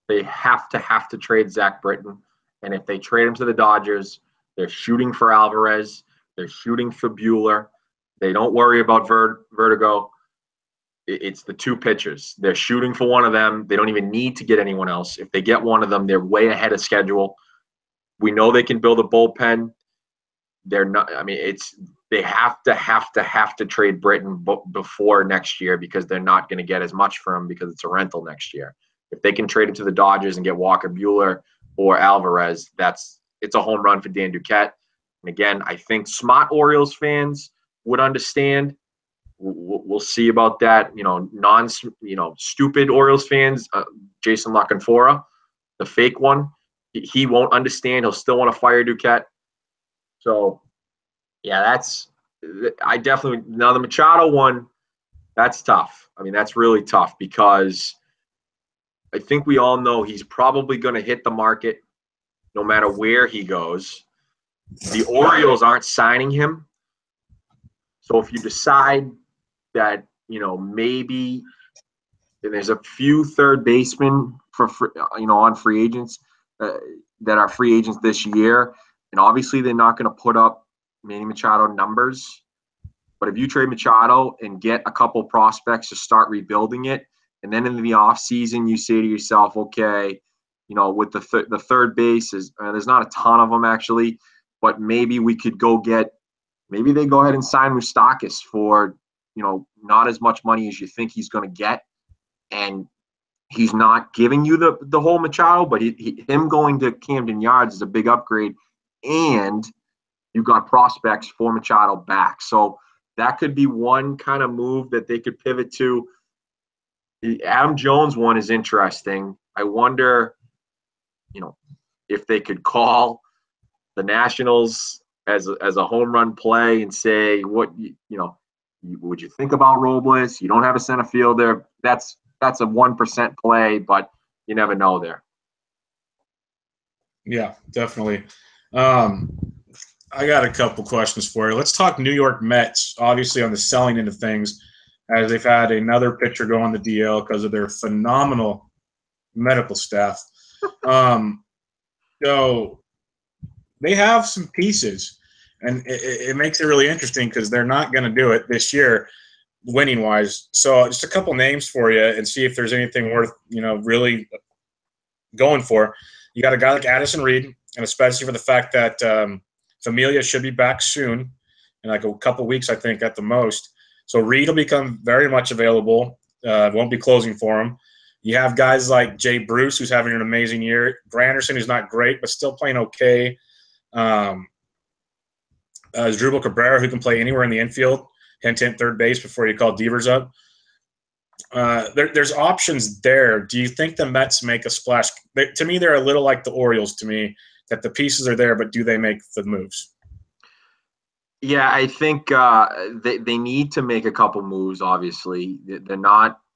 They have to trade Zach Britton. And if they trade him to the Dodgers, they're shooting for Alvarez. They're shooting for Buehler. They don't worry about Vertigo. It's the 2 pitchers. They're shooting for one of them. They don't even need to get anyone else. If they get one of them, they're way ahead of schedule. We know they can build a bullpen. They're not. I mean, they have to trade Britton before next year because they're not going to get as much for him because it's a rental next year. If they can trade him to the Dodgers and get Walker Buehler or Alvarez, it's a home run for Dan Duquette. And again, I think smart Orioles fans would understand. We'll see about that. Stupid Orioles fans, Jason LaCanfora, the fake one, he won't understand. He'll still want to fire Duquette. So, yeah, I definitely – now the Machado one, that's tough. I mean, that's really tough because I think we all know he's probably going to hit the market no matter where he goes. The Orioles aren't signing him. So if you decide that, maybe there's a few third basemen on free agents that are free agents this year, and obviously they're not going to put up Manny Machado numbers. But if you trade Machado and get a couple prospects to start rebuilding it, and then in the offseason you say to yourself, okay, with the third base there's not a ton of them actually, but maybe we could maybe they go ahead and sign Moustakas for not as much money as you think he's going to get, and he's not giving you the whole Machado, but him going to Camden Yards is a big upgrade, and you got prospects for Machado back. So that could be one kind of move that they could pivot to. The Adam Jones one is interesting. I wonder, if they could call the Nationals as a home run play and say, what, would you think about Robles? You don't have a center fielder. That's a 1% play, but you never know there. Yeah, definitely. I got a couple questions for you. Let's talk New York Mets, obviously on the selling end of things, as they've had another pitcher go on the DL because of their phenomenal medical staff. So they have some pieces, and it makes it really interesting because they're not going to do it this year winning-wise. So just a couple names for you and see if there's anything worth, really going for. You got a guy like Addison Reed, and especially for the fact that Familia should be back soon, in like a couple weeks, I think, at the most. So Reed will become very much available. Won't be closing for him. You have guys like Jay Bruce, who's having an amazing year. Granderson, who's not great, but still playing okay. Drupal Cabrera, who can play anywhere in the infield, hint, third base before you call Devers up. There's options there. Do you think the Mets make a splash? To me, they're a little like the Orioles to me, that the pieces are there, but do they make the moves? Yeah, I think they need to make a couple moves, obviously. They're not –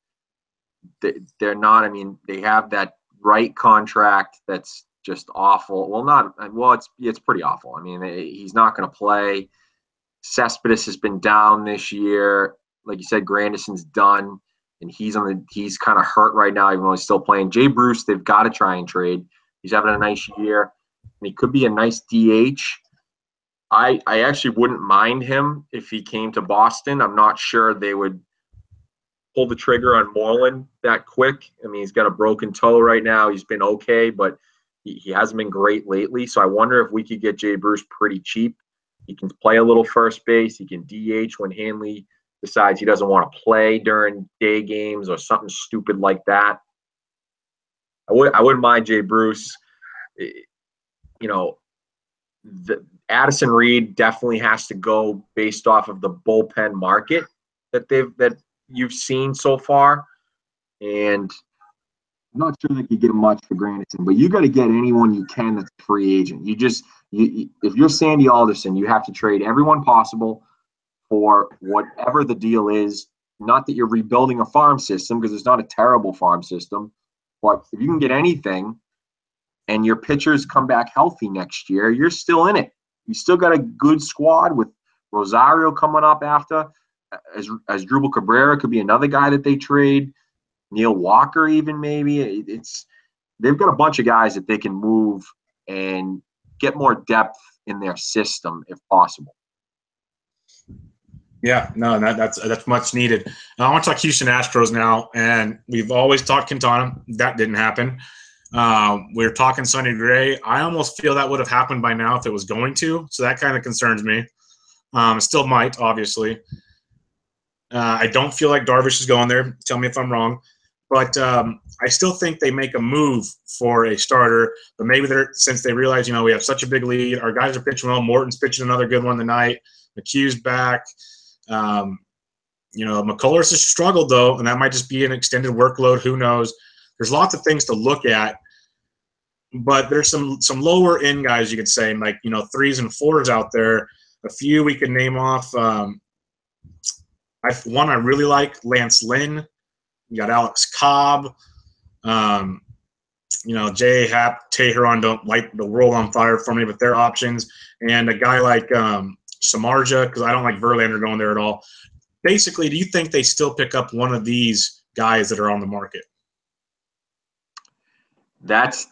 I mean, they have that Wright contract that's just awful. It's pretty awful. I mean, he's not going to play. Cespedes has been down this year. Like you said, Granderson's done, and he's kind of hurt right now, even though he's still playing. Jay Bruce, they've got to try and trade. He's having a nice year, and he could be a nice DH. I actually wouldn't mind him if he came to Boston. I'm not sure they would pull the trigger on Moreland that quick. I mean, he's got a broken toe right now. He's been okay, but he hasn't been great lately. So I wonder if we could get Jay Bruce pretty cheap. He can play a little first base. He can DH when Hanley decides he doesn't want to play during day games or something stupid like that. I wouldn't mind Jay Bruce. The Addison Reed definitely has to go based off of the bullpen market that you've seen so far, and I'm not sure they could get much for Granderson, but you got to get anyone you can that's a free agent. If you're Sandy Alderson, you have to trade everyone possible for whatever the deal is. Not that you're rebuilding a farm system, because it's not a terrible farm system, but if you can get anything and your pitchers come back healthy next year, you're still in it. You still got a good squad with Rosario coming up after, as Drupal Cabrera could be another guy that they trade. Neil Walker even maybe. They've got a bunch of guys that they can move and get more depth in their system if possible. Yeah, no, that's much needed. I want to talk Houston Astros now, and we've always talked Quintana. That didn't happen. We're talking Sonny Gray. I almost feel that would have happened by now if it was going to, so that kind of concerns me. It still might, obviously. I don't feel like Darvish is going there. Tell me if I'm wrong. But I still think they make a move for a starter. But maybe since they realize, we have such a big lead, our guys are pitching well. Morton's pitching another good one tonight. McHugh's back. McCullers has struggled, though, and that might just be an extended workload. Who knows? There's lots of things to look at. But there's some lower end guys, you could say, like, 3s and 4s out there. A few we could name off. One I really like, Lance Lynn. You got Alex Cobb. Jay Happ, Teheran don't light the world on fire for me, but they're options. And a guy like Samardzija, because I don't like Verlander going there at all. Basically, do you think they still pick up one of these guys that are on the market? That's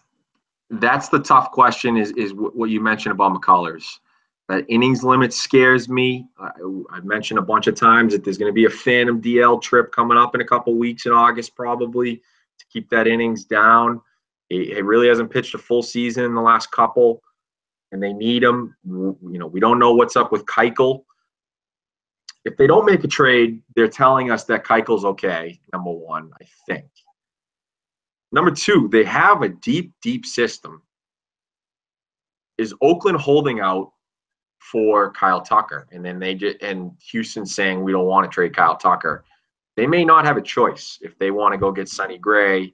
the tough question is what you mentioned about McCullers. That innings limit scares me. I've mentioned a bunch of times that there's going to be a Phantom DL trip coming up in a couple weeks in August probably to keep that innings down. He really hasn't pitched a full season in the last couple, and they need him. We don't know what's up with Keuchel. If they don't make a trade, they're telling us that Keuchel's okay, number one, I think. Number two, they have a deep, deep system. Is Oakland holding out for Kyle Tucker? And then and Houston saying we don't want to trade Kyle Tucker. They may not have a choice if they want to go get Sonny Gray.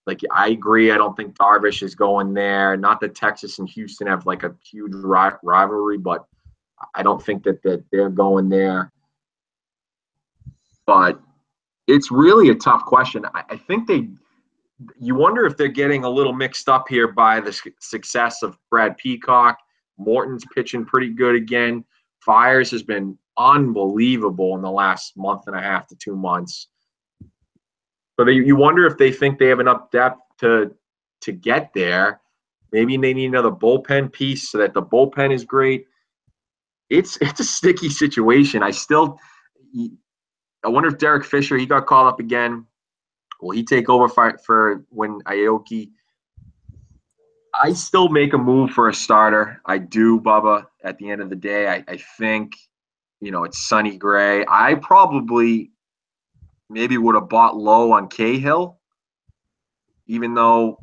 Like, I agree. I don't think Darvish is going there. Not that Texas and Houston have like a huge rivalry, but I don't think that they're going there. But it's really a tough question. I think you wonder if they're getting a little mixed up here by the success of Brad Peacock. Morton's pitching pretty good again. Fiers has been unbelievable in the last month and a half to 2 months. But you wonder if they think they have enough depth to get there. Maybe they need another bullpen piece so that the bullpen is great. It's a sticky situation. I wonder if Derek Fisher, he got called up again. Will he take over for when Aoki? I still make a move for a starter. I do, Bubba. At the end of the day, I think, it's Sonny Gray. I probably maybe would have bought low on Cahill, even though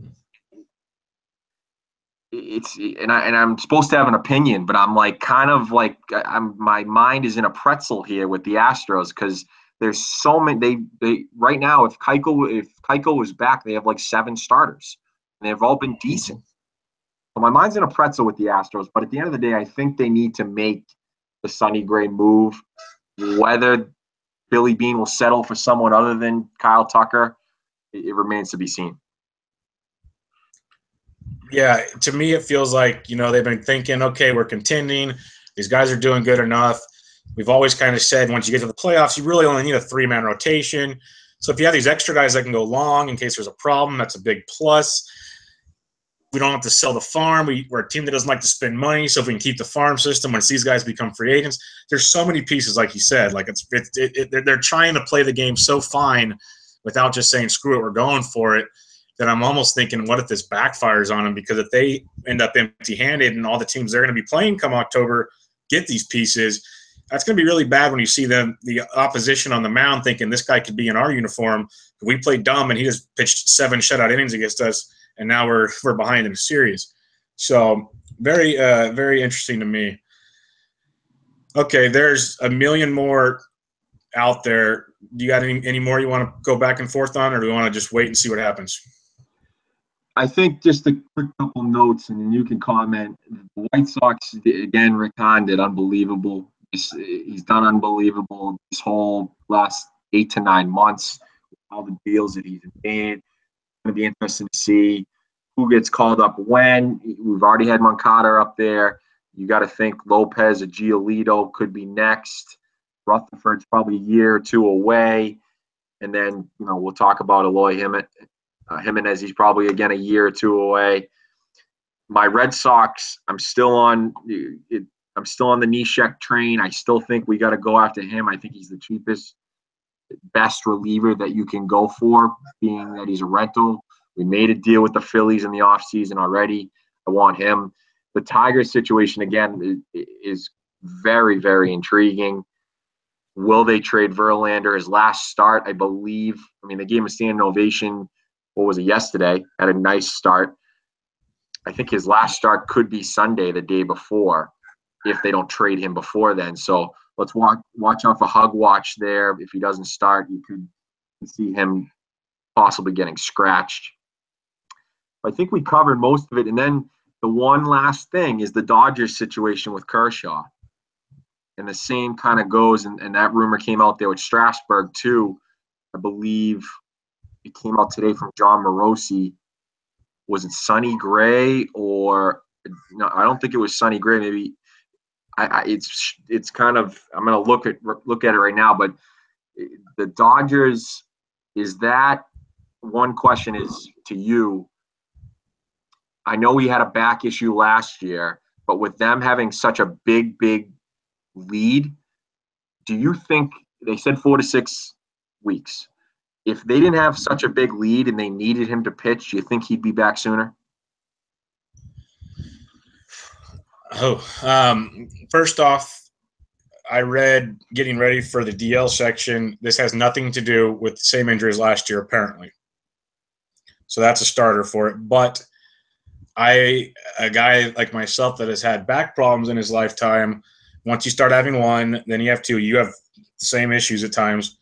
I'm supposed to have an opinion, but I'm like my mind is in a pretzel here with the Astros because there's so many. They right now, if Keuchel was back, they have like 7 starters, and they've all been decent. So my mind's in a pretzel with the Astros, but at the end of the day, I think they need to make the Sonny Gray move. Whether Billy Beane will settle for someone other than Kyle Tucker, it remains to be seen. Yeah, to me, it feels like, they've been thinking, okay, we're contending. These guys are doing good enough. We've always kind of said once you get to the playoffs, you really only need a 3-man rotation. So if you have these extra guys that can go long in case there's a problem, that's a big plus. We don't have to sell the farm. We're a team that doesn't like to spend money, so if we can keep the farm system once these guys become free agents, there's so many pieces, like you said. Like they're trying to play the game so fine without just saying, screw it, we're going for it, that I'm almost thinking, what if this backfires on them? Because if they end up empty-handed and all the teams they're going to be playing come October get these pieces, that's going to be really bad when you see the opposition on the mound thinking this guy could be in our uniform. We played dumb, and he just pitched 7 shutout innings against us, and now we're behind in a series. So very, very interesting to me. Okay, there's a million more out there. Do you got any more you want to go back and forth on, or do we want to just wait and see what happens? I think just a quick couple notes, and then you can comment. The White Sox, again, Rick Hahn did unbelievable. He's done unbelievable this whole last 8 to 9 months. All the deals that he's made. It's going to be interesting to see who gets called up when. We've already had Moncada up there. You got to think Lopez or Giolito could be next. Rutherford's probably a year or 2 away. And then, we'll talk about Eloy Jimenez. He's probably, again, a year or 2 away. My Red Sox, I'm still on the Neshek train. I still think we got to go after him. I think he's the cheapest, best reliever that you can go for, being that he's a rental. We made a deal with the Phillies in the offseason already. I want him. The Tigers situation, again, is very, very intriguing. Will they trade Verlander? His last start, I believe, I mean, they gave him a standing ovation, what was it, yesterday? Had a nice start. I think his last start could be Sunday, the day before, if they don't trade him before then. So let's watch out for Hug Watch there. If he doesn't start, you could see him possibly getting scratched. I think we covered most of it. And then the one last thing is the Dodgers situation with Kershaw. And the same kind of goes, and that rumor came out there with Strasburg too. I believe it came out today from John Morosi. Was it Sonny Gray or no? I don't think it was Sonny Gray. Maybe it's kind of. I'm going to look at it right now. But the Dodgers, is that one question is to you? I know we had a back issue last year, but with them having such a big lead, do you think they said 4 to 6 weeks? If they didn't have such a big lead and they needed him to pitch, do you think he'd be back sooner? First off, I read getting ready for the DL section. This has nothing to do with the same injuries last year, apparently. So that's a starter for it. But a guy like myself that has had back problems in his lifetime, once you start having one, then you have two. You have the same issues at times.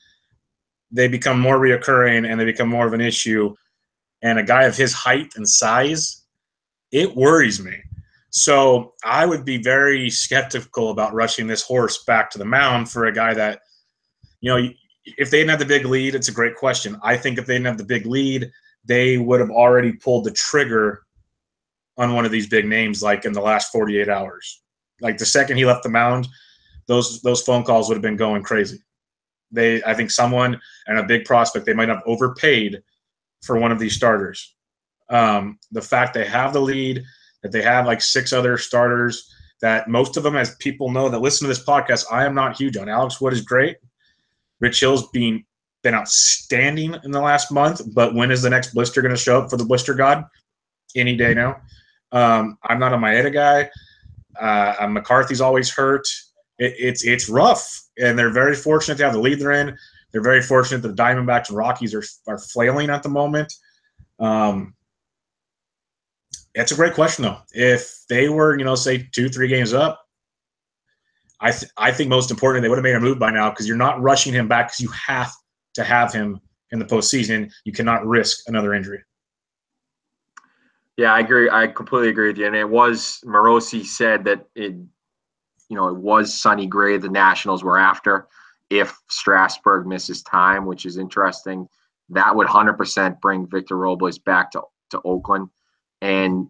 They become more reoccurring and they become more of an issue. And a guy of his height and size, it worries me. So I would be very skeptical about rushing this horse back to the mound for a guy that, if they didn't have the big lead, it's a great question. I think if they didn't have the big lead, they would have already pulled the trigger on one of these big names, like in the last 48 hours. Like the second he left the mound, those phone calls would have been going crazy. I think someone and a big prospect, they might have overpaid for one of these starters. The fact they have the lead, that they have like 6 other starters, that most of them, as people know that listen to this podcast, I am not huge on. Alex Wood is great. Rich Hill's been outstanding in the last month, but when is the next blister going to show up for the blister god? Any day now. I'm not a Maeda guy. McCarthy's always hurt. It's rough, and they're very fortunate to have the lead they're in. They're very fortunate that the Diamondbacks and Rockies are flailing at the moment. It's a great question, though. If they were, say 2-3 games up, I think most importantly, they would have made a move by now, because you're not rushing him back because you have to have him in the postseason. You cannot risk another injury. Yeah, I agree. I completely agree with you. And it was, Morosi said that it was Sonny Gray the Nationals were after if Strasburg misses time, which is interesting. That would 100% bring Victor Robles back to Oakland. And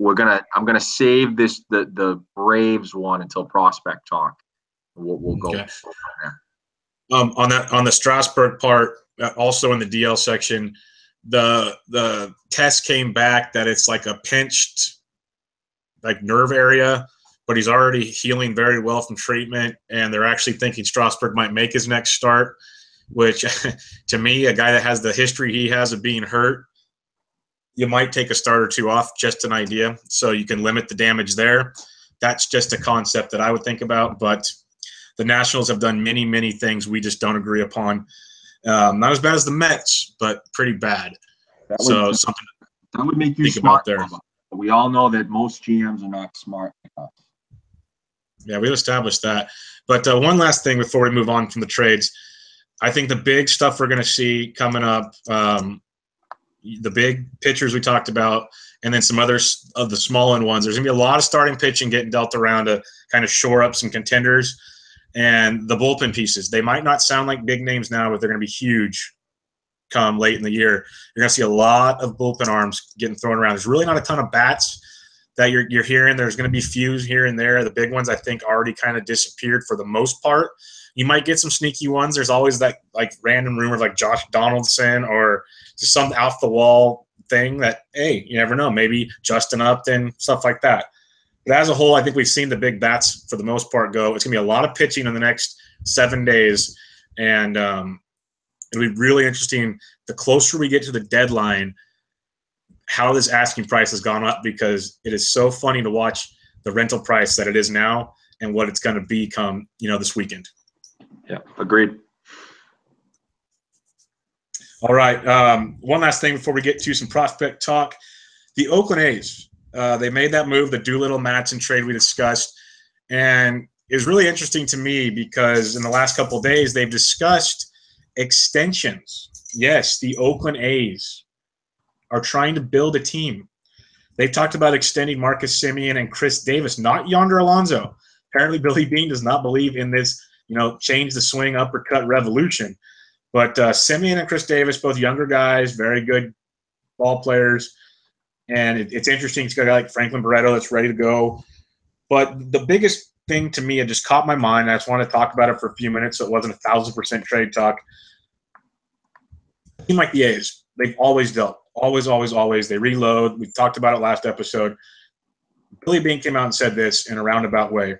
I'm gonna save the Braves one until prospect talk. We'll go okay. from there. On the Strasburg part, also in the DL section, the test came back that it's like a pinched nerve area, but he's already healing very well from treatment, and they're actually thinking Strasburg might make his next start, which to me, a guy that has the history he has of being hurt, you might take a start or two off, just an idea, so you can limit the damage there. That's just a concept that I would think about, but the Nationals have done many, many things we just don't agree upon. Not as bad as the Mets, but pretty bad. Something that would make you think smart about there. But we all know that most GMs are not smart like us. Yeah, we've established that. But one last thing before we move on from the trades. I think the big stuff we're going to see coming up, the big pitchers we talked about, and then some others of the smaller ones. There's going to be a lot of starting pitching getting dealt around to kind of shore up some contenders. And the bullpen pieces, they might not sound like big names now, but they're going to be huge come late in the year. You're going to see a lot of bullpen arms getting thrown around. There's really not a ton of bats that you're hearing. There's going to be few here and there. The big ones, I think, already kind of disappeared for the most part. You might get some sneaky ones. There's always that random rumor like Josh Donaldson or just some off the wall thing that, hey, you never know. Maybe Justin Upton, stuff like that. But as a whole, I think we've seen the big bats for the most part go. It's going to be a lot of pitching in the next 7 days, and it'll be really interesting. The closer we get to the deadline, how this asking price has gone up, because it is so funny to watch the rental price that it is now and what it's going to become, this weekend. Yeah, agreed. All right. One last thing before we get to some prospect talk. The Oakland A's, they made that move, the Doolittle-Madsen trade we discussed. And it was really interesting to me because in the last couple of days, they've discussed extensions. Yes, the Oakland A's are trying to build a team. They've talked about extending Marcus Semien and Chris Davis, not Yonder Alonso. Apparently, Billy Beane does not believe in this, change the swing uppercut revolution. But Semien and Chris Davis, both younger guys, very good ball players. And it's interesting. It's got a guy like Franklin Barreto that's ready to go. But the biggest thing to me, it just caught my mind. I just want to talk about it for a few minutes so it wasn't 1,000% trade talk. A team like the A's, they've always dealt. Always, always, always. They reload. We talked about it last episode. Billy Beane came out and said this in a roundabout way.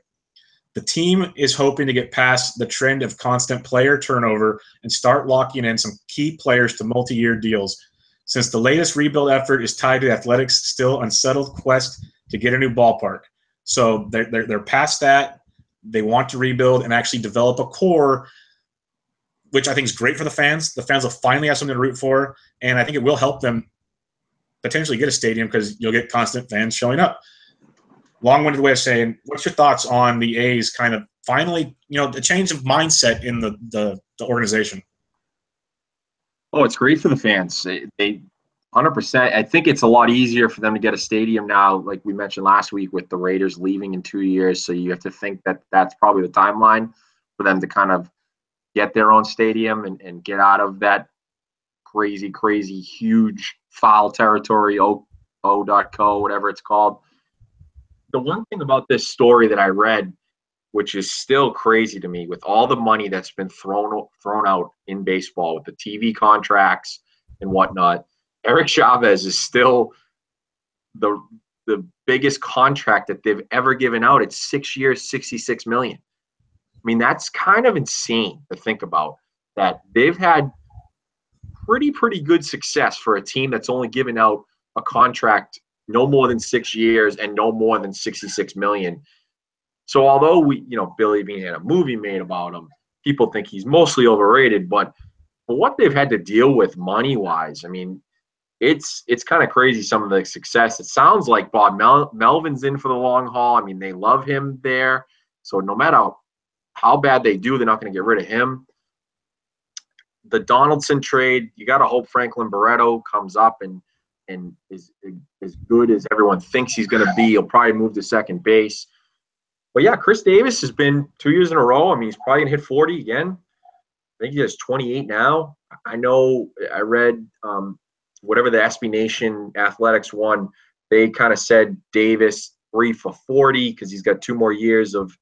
The team is hoping to get past the trend of constant player turnover and start locking in some key players to multi-year deals. Since the latest rebuild effort is tied to the Athletics' still unsettled quest to get a new ballpark. So they're past that. They want to rebuild and actually develop a core, which I think is great for the fans. The fans will finally have something to root for, and I think it will help them potentially get a stadium because you'll get constant fans showing up. Long-winded way of saying, what's your thoughts on the A's kind of finally, the change of mindset in the organization? Oh, it's great for the fans. They 100%. I think it's a lot easier for them to get a stadium now, like we mentioned last week, with the Raiders leaving in 2 years. So you have to think that that's probably the timeline for them to kind of get their own stadium and get out of that crazy, huge foul territory, O.co, whatever it's called. The one thing about this story that I read, which is still crazy to me, with all the money that's been thrown out in baseball with the TV contracts and whatnot, Eric Chavez is still the biggest contract that they've ever given out. It's 6 years, $66 million. I mean, that's kind of insane to think about, that they've had pretty good success for a team that's only given out a contract no more than 6 years and no more than $66 million. So although Billy Beane had a movie made about him, people think he's mostly overrated, but for what they've had to deal with money-wise, I mean, it's kind of crazy, some of the success. It sounds like Bob Melvin's in for the long haul. I mean, they love him there. So no matter how bad they do, they're not going to get rid of him. The Donaldson trade, you got to hope Franklin Barreto comes up and is as good as everyone thinks he's going to be. He'll probably move to second base. But yeah, Chris Davis has been 2 years in a row. I mean, he's probably going to hit 40 again. I think he has 28 now. I know I read whatever the SB Nation Athletics won, they kind of said Davis 3 for 40 because he's got 2 more years of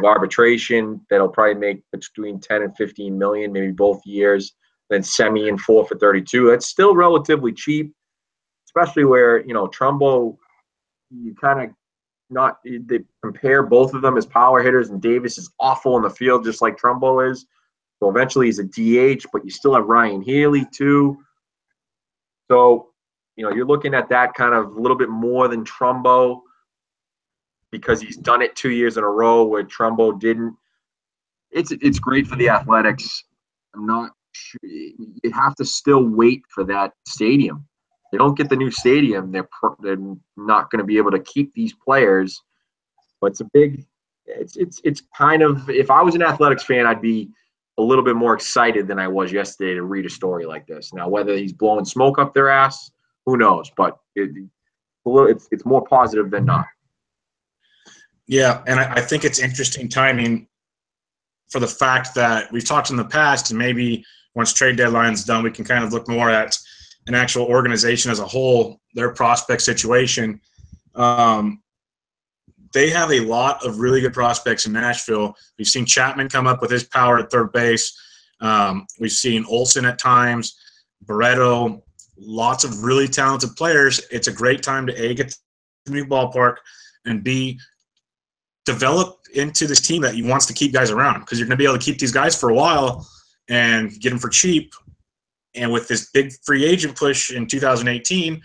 arbitration that'll probably make between 10 and 15 million, maybe both years. Then Semien 4 for 32. That's still relatively cheap, especially where, Trumbo, you kind of they compare both of them as power hitters, and Davis is awful in the field just like Trumbo is. So eventually he's a DH, but you still have Ryan Healy too. So, you're looking at that kind of a little bit more than Trumbo because he's done it 2 years in a row where Trumbo didn't. It's great for the Athletics. I'm not sure. You have to still wait for that stadium. They don't get the new stadium, they're not going to be able to keep these players. But it's kind of, if I was an Athletics fan, I'd be a little bit more excited than I was yesterday to read a story like this. Now, whether he's blowing smoke up their ass, who knows? But it's more positive than not. Yeah, and I think it's interesting timing for the fact that we've talked in the past, and maybe once trade deadline's done, we can kind of look more at an actual organization as a whole, their prospect situation. They have a lot of really good prospects in Nashville. We've seen Chapman come up with his power at third base. We've seen Olsen at times, Barreto, lots of really talented players. It's a great time to A, get to the new ballpark, and B, develop into this team that wants to keep guys around, because you're going to be able to keep these guys for a while and get them for cheap. And with this big free agent push in 2018,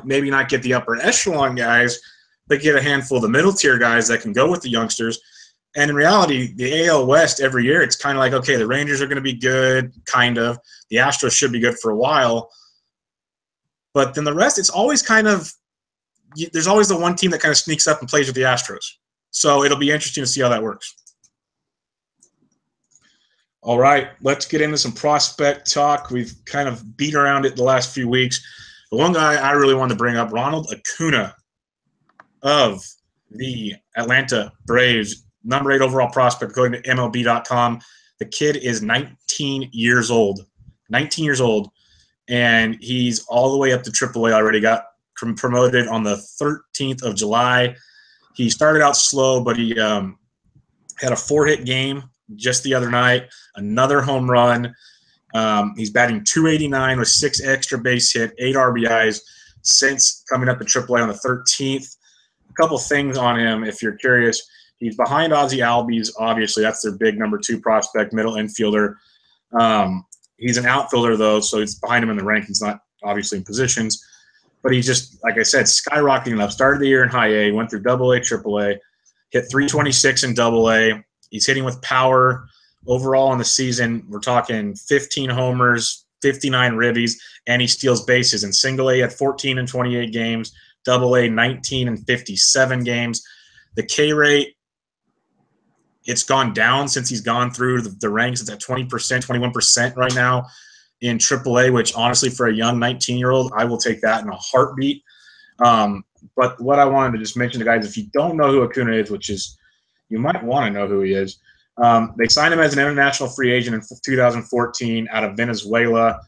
maybe not get the upper echelon guys, but get a handful of the middle tier guys that can go with the youngsters. And in reality, the AL West every year, it's kind of like, okay, the Rangers are going to be good, kind of. The Astros should be good for a while. But then the rest, it's always kind of – there's always the one team that kind of sneaks up and plays with the Astros. So it'll be interesting to see how that works. All right, let's get into some prospect talk. We've kind of beat around it the last few weeks. The one guy I really wanted to bring up, Ronald Acuna of the Atlanta Braves, number 8 overall prospect, according to MLB.com. The kid is 19 years old. 19 years old, and he's all the way up to AAA already. Got promoted on the 13th of July. He started out slow, but he had a 4-hit game just the other night, another home run. He's batting .289 with 6 extra base hit, 8 RBIs since coming up to AAA on the 13th. A couple things on him, if you're curious. He's behind Ozzie Albies, obviously. That's their big number 2 prospect, middle infielder. He's an outfielder, though, so he's behind him in the rankings, not obviously in positions. But he's just, like I said, skyrocketing up. Started the year in high A, went through AA, AAA, hit .326 in AA. He's hitting with power. Overall in the season, we're talking 15 homers, 59 ribbies, and he steals bases. In single A, he had 14 in 28 games, AA 19 in 57 games. The K rate, it's gone down since he's gone through the ranks. It's at 20%, 21% right now in AAA, which honestly for a young 19-year-old, I will take that in a heartbeat. But what I wanted to just mention to guys, if you don't know who Acuna is, which is you might want to know who he is, they signed him as an international free agent in 2014 out of Venezuela,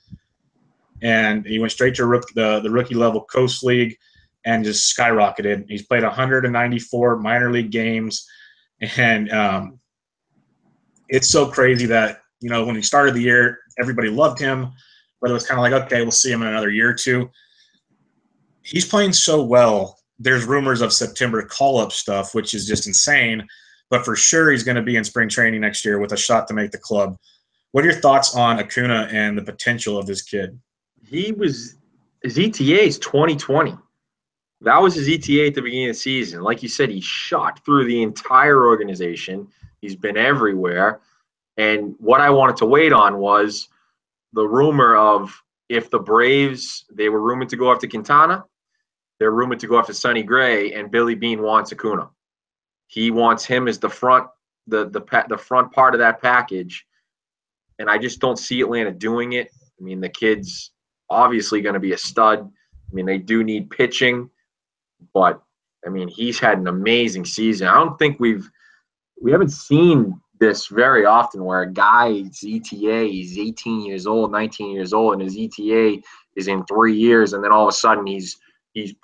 and he went straight to the rookie-level Coast League and just skyrocketed. He's played 194 minor league games, and it's so crazy that, when he started the year, everybody loved him, but it was kind of like, okay, we'll see him in another year or two. He's playing so well. There's rumors of September call-up stuff, which is just insane, but for sure he's going to be in spring training next year with a shot to make the club. What are your thoughts on Acuna and the potential of this kid? His ETA is 2020. That was his ETA at the beginning of the season. Like you said, he shot through the entire organization. He's been everywhere. And what I wanted to wait on was the rumor of if the Braves, they were rumored to go after Quintana, they're rumored to go after Sonny Gray, and Billy Beane wants Acuna. He wants him as the front part of that package. And I just don't see Atlanta doing it. I mean, the kid's obviously going to be a stud. I mean, they do need pitching. But, I mean, he's had an amazing season. I don't think we haven't seen this very often where a guy's ETA, he's 18 years old, 19 years old, and his ETA is in 3 years, and then all of a sudden he's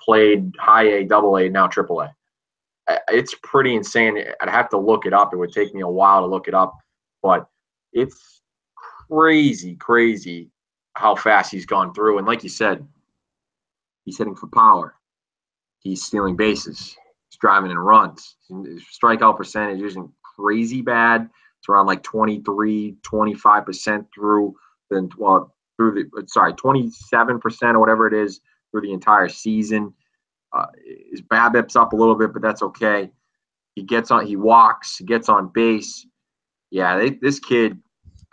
played high A, double A, now triple A. It's pretty insane. I'd have to look it up. It would take me a while to look it up. But it's crazy how fast he's gone through. And like you said, he's hitting for power. He's stealing bases. He's driving in runs. His strikeout percentage isn't crazy bad. It's around like 23, 25% through 27% or whatever it is through the entire season. His BABIP's up a little bit, but that's okay. He walks, he gets on base. Yeah, this kid,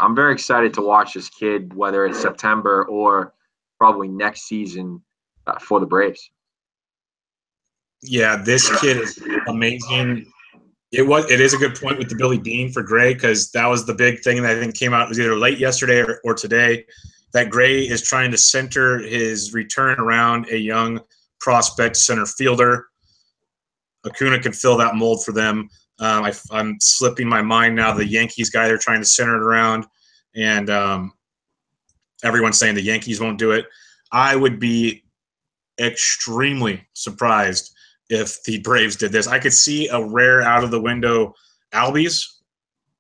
I'm very excited to watch this kid, whether it's September or probably next season for the Braves. Yeah, this kid is amazing. It is a good point with the Billy Beane for Gray, because that was the big thing that I think came out. It was either late yesterday or today, that Gray is trying to center his return around a young prospect center fielder. Acuna could fill that mold for them. I'm slipping my mind now. The Yankees guy they're trying to center it around, and everyone's saying the Yankees won't do it. I would be extremely surprised if the Braves did this. I could see a rare out-of-the-window Albies.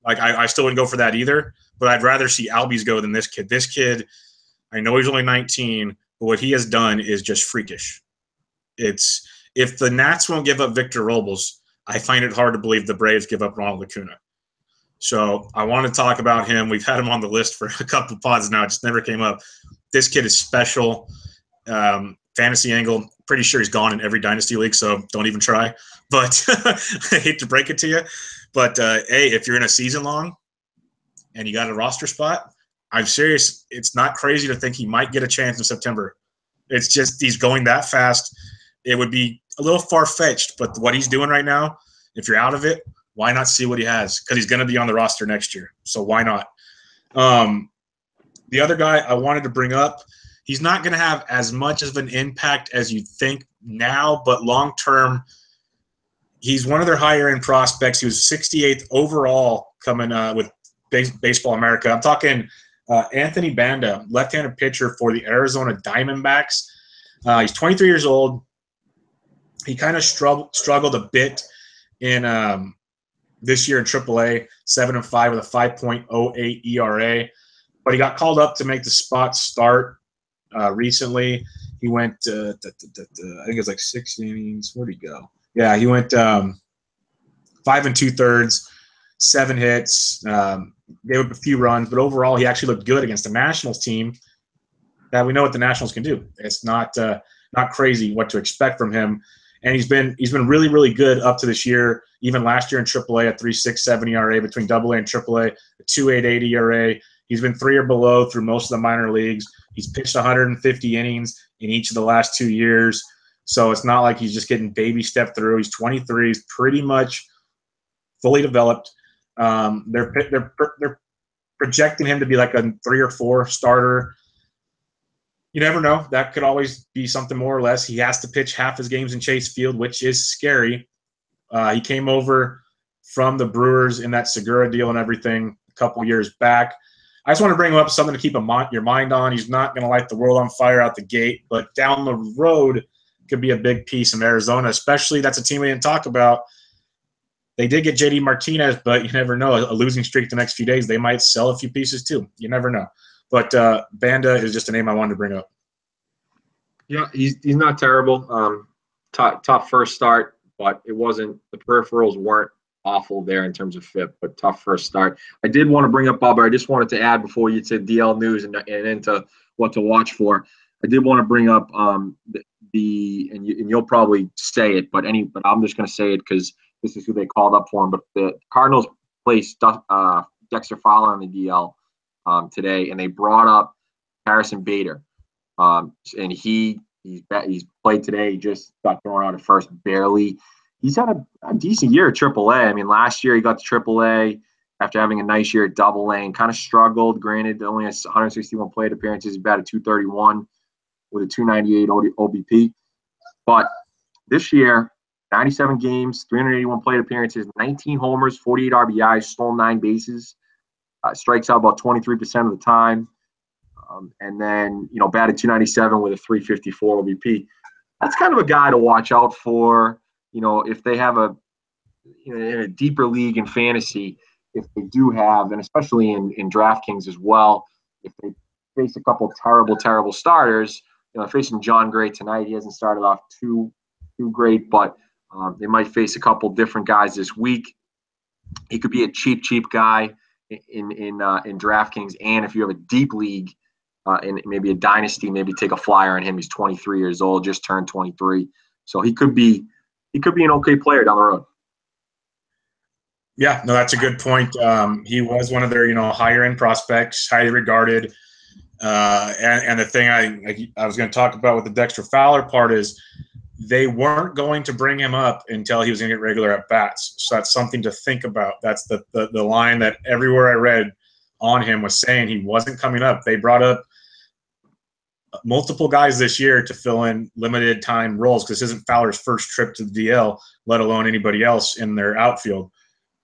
Like, I still wouldn't go for that either, but I'd rather see Albies go than this kid. This kid, I know he's only 19, but what he has done is just freakish. If the Nats won't give up Victor Robles, I find it hard to believe the Braves give up Ronald Acuna. So I want to talk about him. We've had him on the list for a couple pods now. It just never came up. This kid is special. fantasy angle, pretty sure he's gone in every dynasty league, so don't even try. But I hate to break it to you. But, hey, if you're in a season long and you got a roster spot, I'm serious. It's not crazy to think he might get a chance in September. It's just he's going that fast. It would be a little far-fetched, but what he's doing right now, if you're out of it, why not see what he has? Because he's going to be on the roster next year, so why not? The other guy I wanted to bring up, he's not going to have as much of an impact as you think now, but long-term, he's one of their higher-end prospects. He was 68th overall coming with Baseball America. I'm talking Anthony Banda, left-handed pitcher for the Arizona Diamondbacks. He's 23 years old. He kind of struggled a bit in this year in AAA, 7-5 with a 5.08 ERA. But he got called up to make the spot start recently. He went, I think it was like 6 innings. Where'd he go? Yeah, he went 5 2/3, 7 hits, gave up a few runs, but overall he actually looked good against the Nationals team that we know what the Nationals can do. It's not crazy what to expect from him. And he's been really, really good up to this year. Even last year in AAA, a 3.67 ERA between AA and AAA, a 2.88 ERA. He's been 3 or below through most of the minor leagues. He's pitched 150 innings in each of the last 2 years. So it's not like he's just getting baby stepped through. He's 23. He's pretty much fully developed. They're projecting him to be like a 3 or 4 starter. You never know. That could always be something more or less. He has to pitch half his games in Chase Field, which is scary. He came over from the Brewers in that Segura deal and everything a couple years back. I just want to bring him up something to keep your mind on. He's not going to light the world on fire out the gate, but down the road could be a big piece in Arizona, especially that's a team we didn't talk about. They did get J.D. Martinez, but you never know. A losing streak the next few days, they might sell a few pieces too. You never know. But Banda is just a name I wanted to bring up. Yeah, he's not terrible. Tough first start, but it wasn't – the peripherals weren't awful there in terms of fit, but tough first start. I did want to bring up Bubba. I just wanted to add before you said DL news and into what to watch for. I did want to bring up and you'll probably say it, but I'm just going to say it because this is who they called up for him. But the Cardinals placed Dexter Fowler on the DL today, and they brought up Harrison Bader, and he's played today. He just got thrown out at first barely. He's had a decent year at AAA. I mean, last year he got to AAA after having a nice year at AA and kind of struggled. Granted, only has 161 plate appearances. He batted .231 with a .298 OBP. But this year, 97 games, 381 plate appearances, 19 homers, 48 RBIs, stolen 9 bases, strikes out about 23% of the time, and then batted .297 with a .354 OBP. That's kind of a guy to watch out for. If they have in a deeper league in fantasy, if they do have, and especially in DraftKings as well, if they face a couple terrible starters, facing John Gray tonight, he hasn't started off too great, but they might face a couple different guys this week. He could be a cheap guy in DraftKings, and if you have a deep league in maybe a dynasty, maybe take a flyer on him. He's 23 years old, just turned 23, so he could be an okay player down the road. Yeah, no, that's a good point. He was one of their higher end prospects, highly regarded. And the thing I was going to talk about with the Dexter Fowler part is they weren't going to bring him up until he was going to get regular at bats. So that's something to think about. That's the line that everywhere I read on him was saying he wasn't coming up. They brought up multiple guys this year to fill in limited time roles because this isn't Fowler's first trip to the DL, let alone anybody else in their outfield.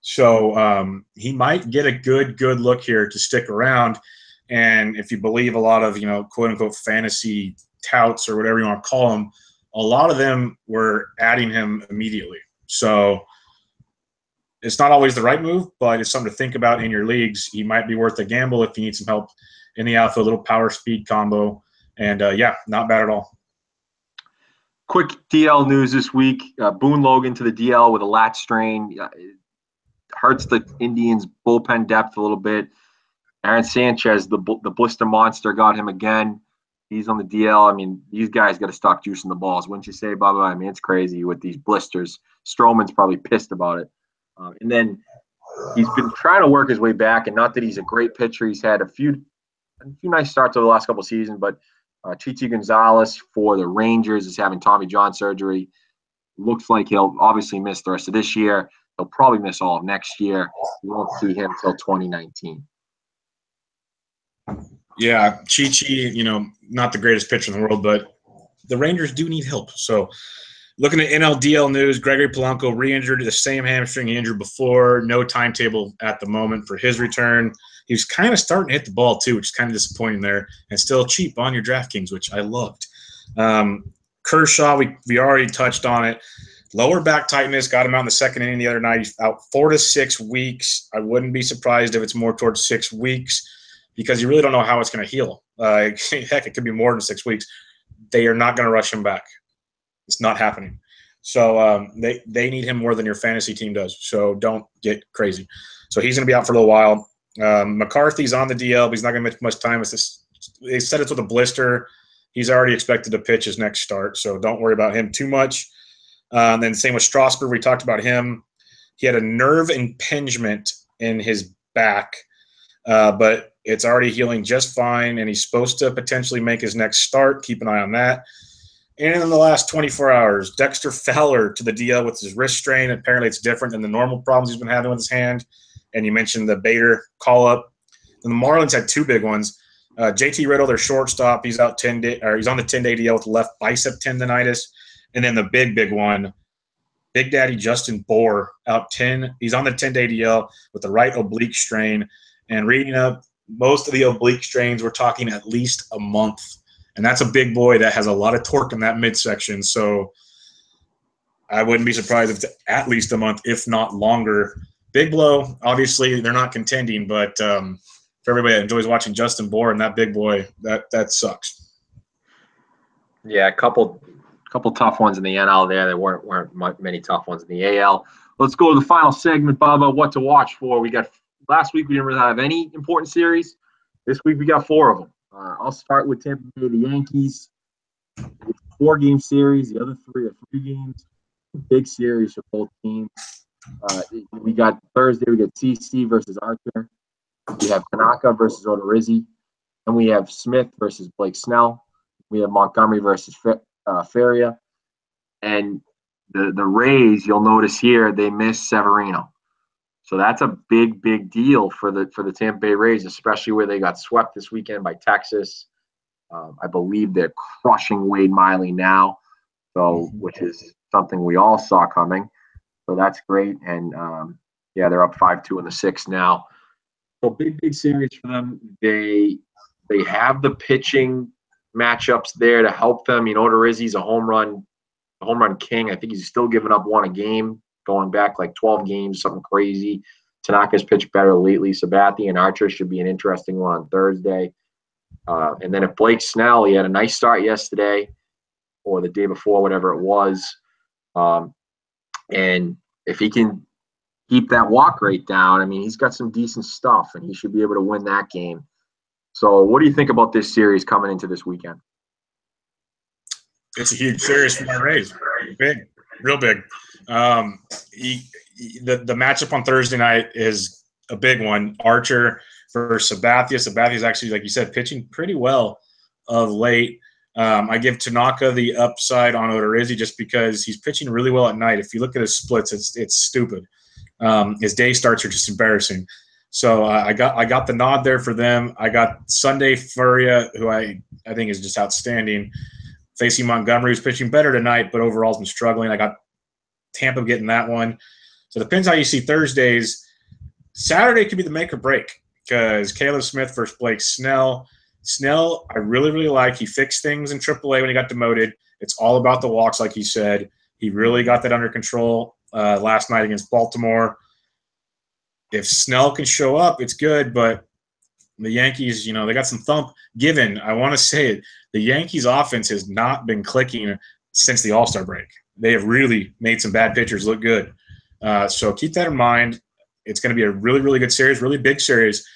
So he might get a good look here to stick around. And if you believe a lot of, quote unquote fantasy touts or whatever you want to call them, a lot of them were adding him immediately. So it's not always the right move, but it's something to think about in your leagues. He might be worth a gamble if you need some help in the outfield, a little power speed combo. And yeah, not bad at all. Quick DL news this week. Boone Logan to the DL with a lat strain. Hurts the Indians' bullpen depth a little bit. Aaron Sanchez, the blister monster, got him again. He's on the DL. I mean, these guys got to stop juicing the balls. Wouldn't you say, Bubba? I mean, it's crazy with these blisters. Stroman's probably pissed about it. And then he's been trying to work his way back, and not that he's a great pitcher. He's had a few nice starts over the last couple of seasons, but Prcie Gonzalez for the Rangers is having Tommy John surgery. Looks like he'll obviously miss the rest of this year. He'll probably miss all of next year. We won't see him till 2019. Yeah, Prcie, not the greatest pitcher in the world, but the Rangers do need help. So looking at NLDL news, Gregory Polanco re-injured the same hamstring he injured before. No timetable at the moment for his return. He was kind of starting to hit the ball too, which is kind of disappointing there, and still cheap on your DraftKings, which I loved. Kershaw, we already touched on it. Lower back tightness, got him out in the second inning the other night. He's out 4 to 6 weeks. I wouldn't be surprised if it's more towards 6 weeks because you really don't know how it's going to heal. Heck, it could be more than 6 weeks. They are not going to rush him back. It's not happening. So they need him more than your fantasy team does. So don't get crazy. So he's going to be out for a little while. McCarthy's on the DL, but he's not going to miss much time with this. They said it's with a blister. He's already expected to pitch his next start, so don't worry about him too much. Then same with Strasburg. We talked about him. He had a nerve impingement in his back, but it's already healing just fine, and he's supposed to potentially make his next start. Keep an eye on that. And in the last 24 hours, Dexter Fowler to the DL with his wrist strain. Apparently it's different than the normal problems he's been having with his hand. And you mentioned the Bader call-up. And the Marlins had 2 big ones. JT Riddle, their shortstop, he's out 10 day, or he's on the 10-day DL with left bicep tendonitis. And then the big one, Big Daddy Justin Bour out 10. He's on the 10-day DL with the right oblique strain. And reading up, most of the oblique strains, we're talking at least a month. And that's a big boy that has a lot of torque in that midsection. So I wouldn't be surprised if it's at least a month, if not longer. Big blow. Obviously, they're not contending, but for everybody that enjoys watching Justin Bour and that big boy, that sucks. Yeah, a couple tough ones in the NL there. There weren't many tough ones in the AL. Let's go to the final segment, Bubba. What to watch for? We got last week we didn't really have any important series. This week we got 4 of them. I'll start with Tampa Bay, the Yankees. It's a 4-game series. The other 3 are 3 games. Big series for both teams. We got Thursday. We got CC versus Archer. We have Tanaka versus Odorizzi, and we have Smith versus Blake Snell. We have Montgomery versus Feria, and the Rays. You'll notice here they missed Severino, so that's a big deal for the Tampa Bay Rays, especially where they got swept this weekend by Texas. I believe they're crushing Wade Miley now, so which is something we all saw coming. So that's great, and they're up 5-2 in the 6th now. So big series for them. They have the pitching matchups there to help them. Odorizzi's a home run king. I think he's still giving up 1 a game, going back like 12 games, something crazy. Tanaka's pitched better lately. Sabathia and Archer should be an interesting one on Thursday. And then if Blake Snell, he had a nice start yesterday or the day before, whatever it was. And if he can keep that walk rate down, I mean, he's got some decent stuff, and he should be able to win that game. So what do you think about this series coming into this weekend? It's a huge series for my Rays. Big, real big. The matchup on Thursday night is a big one. Archer versus Sabathia. Sabathia's actually, like you said, pitching pretty well of late. I give Tanaka the upside on Odorizzi just because he's pitching really well at night. If you look at his splits, it's stupid. His day starts are just embarrassing. So I got the nod there for them. I got Sunday Furia, who I think is just outstanding, facing Montgomery, who's pitching better tonight, but overall has been struggling. I got Tampa getting that one. So it depends how you see Thursdays. Saturday could be the make or break because Caleb Smith versus Blake Snell. Snell, I really like. He fixed things in AAA when he got demoted. It's all about the walks, like he said. He really got that under control last night against Baltimore. If Snell can show up, it's good, but the Yankees, they got some thump given. I want to say it. The Yankees offense has not been clicking since the All-Star break. They have really made some bad pitchers look good. So keep that in mind. It's going to be a really good series, really big series.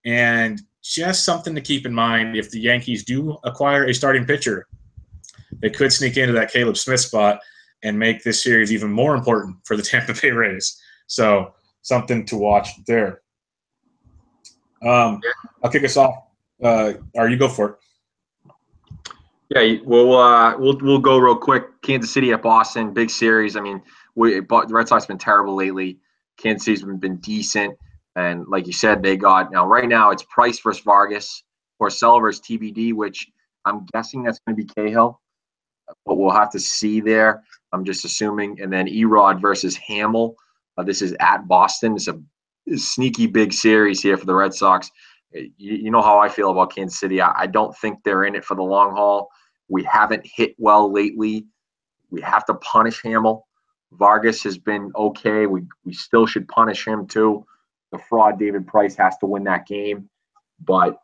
And just something to keep in mind. If the Yankees do acquire a starting pitcher, they could sneak into that Caleb Smith spot and make this series even more important for the Tampa Bay Rays. So something to watch there. I'll kick us off. Or you go for it. Yeah, we'll go real quick. Kansas City at Boston, big series. I mean, the Red Sox have been terrible lately. Kansas City's been decent, and like you said, they got right now it's Price versus Vargas, Porcello versus TBD, which I'm guessing that's going to be Cahill, but we'll have to see there. I'm just assuming, and then Erod versus Hamill. This is at Boston. It's a sneaky big series here for the Red Sox. You know how I feel about Kansas City. I don't think they're in it for the long haul. We haven't hit well lately. We have to punish Hamill. Vargas has been okay. We still should punish him too. The fraud David Price has to win that game, but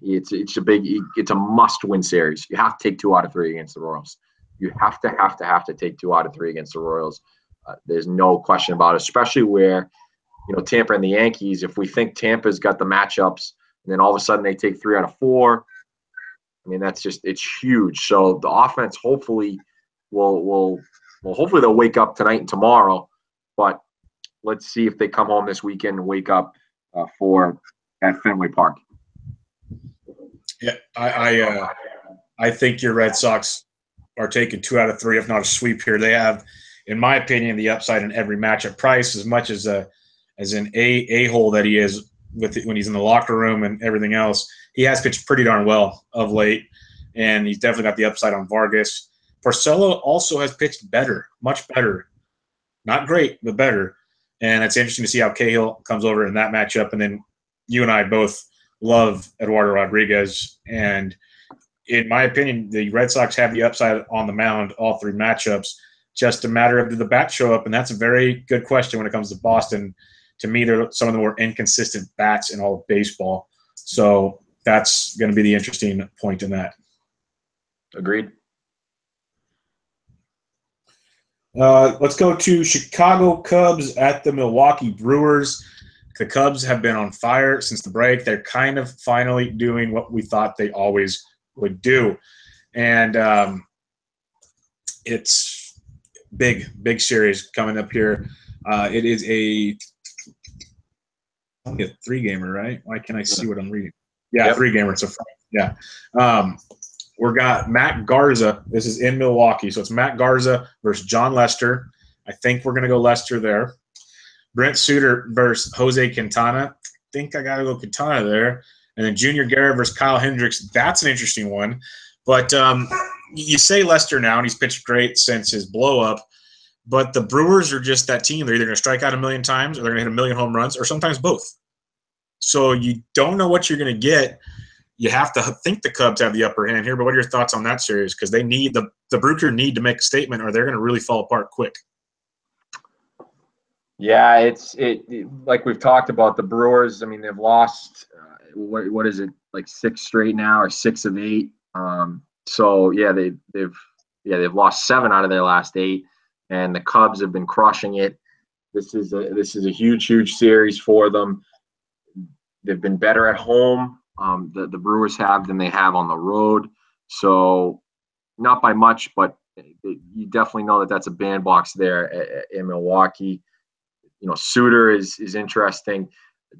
it's a must-win series. You have to take 2 out of 3 against the Royals. You have to take 2 out of 3 against the Royals. There's no question about it, especially where Tampa and the Yankees. If we think Tampa's got the matchups, and then all of a sudden they take 3 out of 4, I mean it's huge. So the offense hopefully hopefully they'll wake up tonight and tomorrow, but let's see if they come home this weekend and wake up at Fenway Park. Yeah, I think your Red Sox are taking 2 out of 3, if not a sweep here. They have, in my opinion, the upside in every matchup. Price, as much as an a-hole that he is when he's in the locker room and everything else, he has pitched pretty darn well of late, and he's definitely got the upside on Vargas. Porcello also has pitched better, much better. Not great, but better. And it's interesting to see how Cahill comes over in that matchup. And then you and I both love Eduardo Rodriguez. And in my opinion, the Red Sox have the upside on the mound all 3 matchups. Just a matter of, do the bats show up? And that's a very good question when it comes to Boston. To me, they're some of the more inconsistent bats in all of baseball. So that's going to be the interesting point in that. Agreed. Let's go to Chicago Cubs at the Milwaukee Brewers. The Cubs have been on fire since the break. They're kind of finally doing what we thought they always would do. And it's big series coming up here. It is only a 3-gamer, right? Why can't I see what I'm reading? Yeah, yep. 3-gamer. It's a yeah. We've got Matt Garza. This is in Milwaukee. So it's Matt Garza versus John Lester. I think we're going to go Lester there. Brent Suter versus Jose Quintana. I think I got to go Quintana there. And then Junior Guerra versus Kyle Hendricks. That's an interesting one. But you say Lester now, and he's pitched great since his blow-up. But the Brewers are just that team. They're either going to strike out 1,000,000 times, or they're going to hit 1,000,000 home runs, or sometimes both. So you don't know what you're going to get. You have to think the Cubs have the upper hand here, but what are your thoughts on that series? Because they need the Brew Crew need to make a statement, or they're going to really fall apart quick. Yeah, it's like we've talked about the Brewers. I mean, they've lost what is it, like 6 straight now, or 6 of 8. So yeah, they've lost 7 out of their last 8, and the Cubs have been crushing it. This is a huge series for them. They've been better at home. The Brewers have than they have on the road. So not by much, but you definitely know that that's a bandbox there in Milwaukee. Suter is interesting.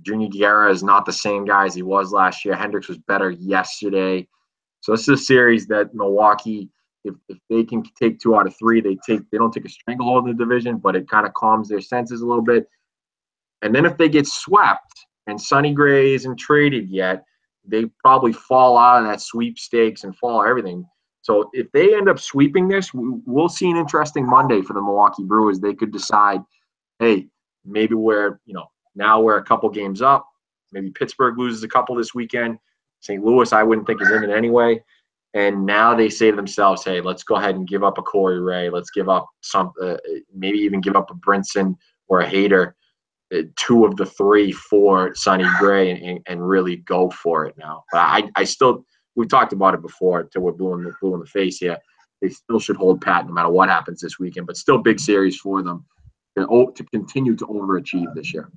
Junior Guerra is not the same guy as he was last year. Hendricks was better yesterday. So this is a series that Milwaukee, if they can take 2 out of 3, they don't take a stranglehold in the division, but it kind of calms their senses a little bit. And then if they get swept and Sonny Gray isn't traded yet, they probably fall out of that sweepstakes and fall everything. So if they end up sweeping this, we'll see an interesting Monday for the Milwaukee Brewers. They could decide, hey, maybe now we're a couple games up. Maybe Pittsburgh loses a couple this weekend. St. Louis, I wouldn't think is in it anyway. And now they say to themselves, hey, let's go ahead and give up a Corey Ray. Let's give up maybe even give up a Brinson or a Hader. 2 of the 3 for Sonny Gray and really go for it now. But I still, we've talked about it before till we're blue in the face here. They still should hold pat no matter what happens this weekend, but still big series for them to continue to overachieve this year.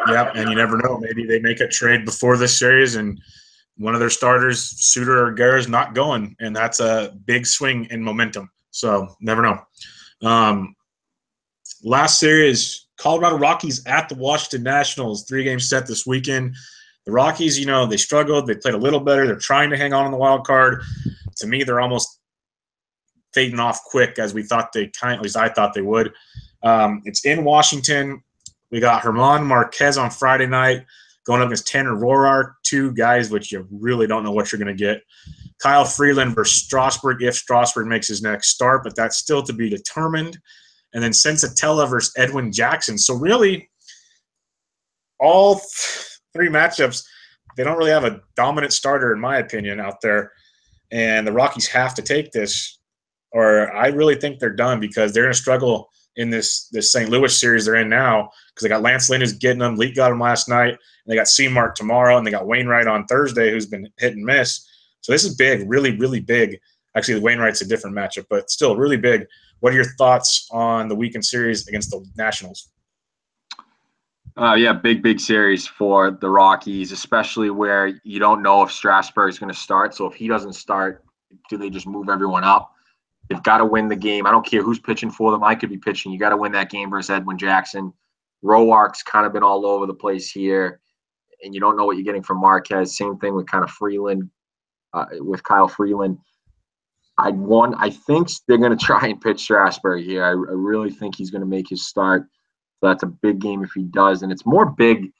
Yeah, and you never know. Maybe they make a trade before this series, and one of their starters, Suter or Guerra, is not going, and that's a big swing in momentum. So never know. Last series, Colorado Rockies at the Washington Nationals, 3-game set this weekend. The Rockies, they struggled. They played a little better. They're trying to hang on the wild card. To me, they're almost fading off quick, as we thought at least I thought they would. It's in Washington. We got German Marquez on Friday night going up against Tanner Roark, two guys which you really don't know what you're going to get. Kyle Freeland versus Strasburg if Strasburg makes his next start, but that's still to be determined. And then Sensatella versus Edwin Jackson. So really, all three matchups, they don't really have a dominant starter, in my opinion, out there. And the Rockies have to take this, or I really think they're done, because they're going to struggle in this St. Louis series they're in now, because they got Lance Lynn who's getting them. Leak got him last night. And they got C-Mark tomorrow, and they got Wainwright on Thursday, who's been hit and miss. So this is big, really, really big. Actually, Wainwright's a different matchup, but still really big. What are your thoughts on the weekend series against the Nationals? Yeah, big series for the Rockies, especially where you don't know if Strasburg is going to start. So if he doesn't start, do they just move everyone up? They've got to win the game. I don't care who's pitching for them. I could be pitching. You got to win that game versus Edwin Jackson. Roark's kind of been all over the place here, and you don't know what you're getting from Marquez. Same thing with kind of Freeland, with Kyle Freeland. I think they're going to try and pitch Strasburg here. I really think he's going to make his start. So that's a big game if he does. And it's more big,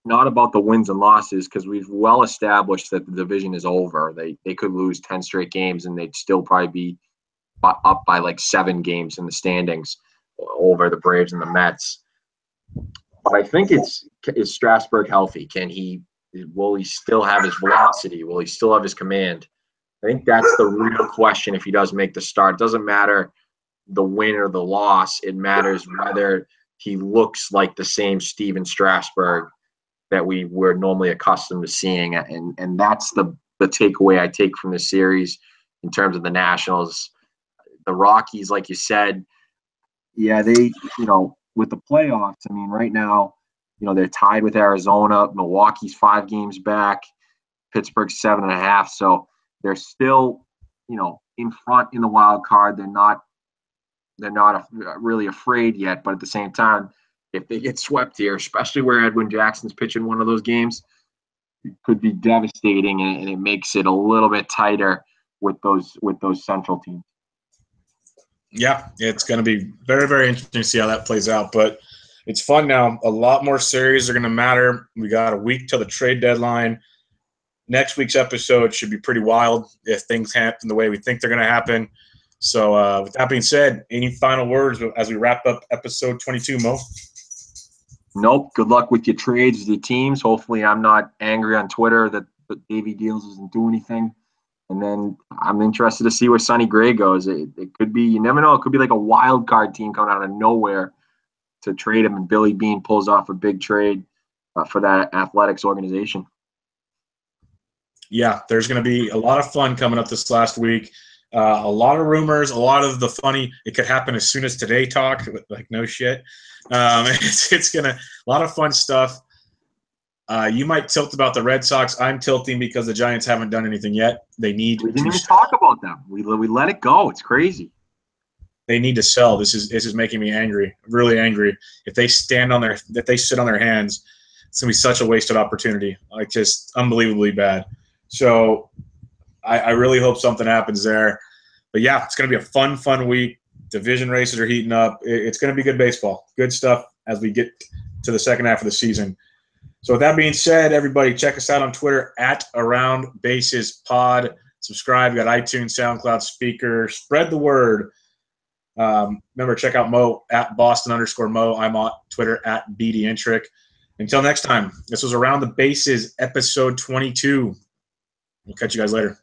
not about the wins and losses, because we've well established that the division is over. They could lose 10 straight games, and they'd still probably be up by like 7 games in the standings over the Braves and the Mets. But I think is Strasburg healthy? Will he still have his velocity? Will he still have his command? I think that's the real question if he does make the start. It doesn't matter the win or the loss. It matters whether he looks like the same Steven Strasburg that we were normally accustomed to seeing. And that's the takeaway I take from this series in terms of the Nationals. The Rockies, like you said, yeah, they, with the playoffs, I mean, right now, they're tied with Arizona. Milwaukee's 5 games back. Pittsburgh's 7.5. So they're still, in front in the wild card. They're not really afraid yet. But at the same time, if they get swept here, especially where Edwin Jackson's pitching one of those games, it could be devastating, and it makes it a little bit tighter with those Central teams. Yeah, it's going to be very, very interesting to see how that plays out. But it's fun now. A lot more series are going to matter. We got a week till the trade deadline. Next week's episode should be pretty wild if things happen the way we think they're going to happen. So with that being said, any final words as we wrap up episode 22, Mo? Nope. Good luck with your trades, your teams. Hopefully I'm not angry on Twitter that Davey Deals doesn't do anything. And then I'm interested to see where Sonny Gray goes. It could be, you never know, it could be like a wild card team coming out of nowhere to trade him, and Billy Beane pulls off a big trade for that athletics organization. Yeah, there's going to be a lot of fun coming up this last week. A lot of rumors, a lot of the funny, it could happen as soon as today talk, like no shit. It's going to, a lot of fun stuff. You might tilt about the Red Sox. I'm tilting because the Giants haven't done anything yet. They need We didn't even talk about them. We let it go. It's crazy. They need to sell. This is making me angry, really angry. If they sit on their hands, it's gonna be such a wasted opportunity. Like, just unbelievably bad. So I really hope something happens there. But yeah, it's gonna be a fun week. Division races are heating up. It's gonna be good baseball, good stuff as we get to the second half of the season. So with that being said, everybody check us out on Twitter @AroundBasesPod. Subscribe. We got iTunes, SoundCloud, Speaker. Spread the word. Remember, check out Mo @Boston_Mo. I'm on Twitter @BDintric. Until next time, this was Around the Bases, episode 22. We'll catch you guys later.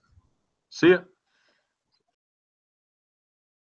See ya.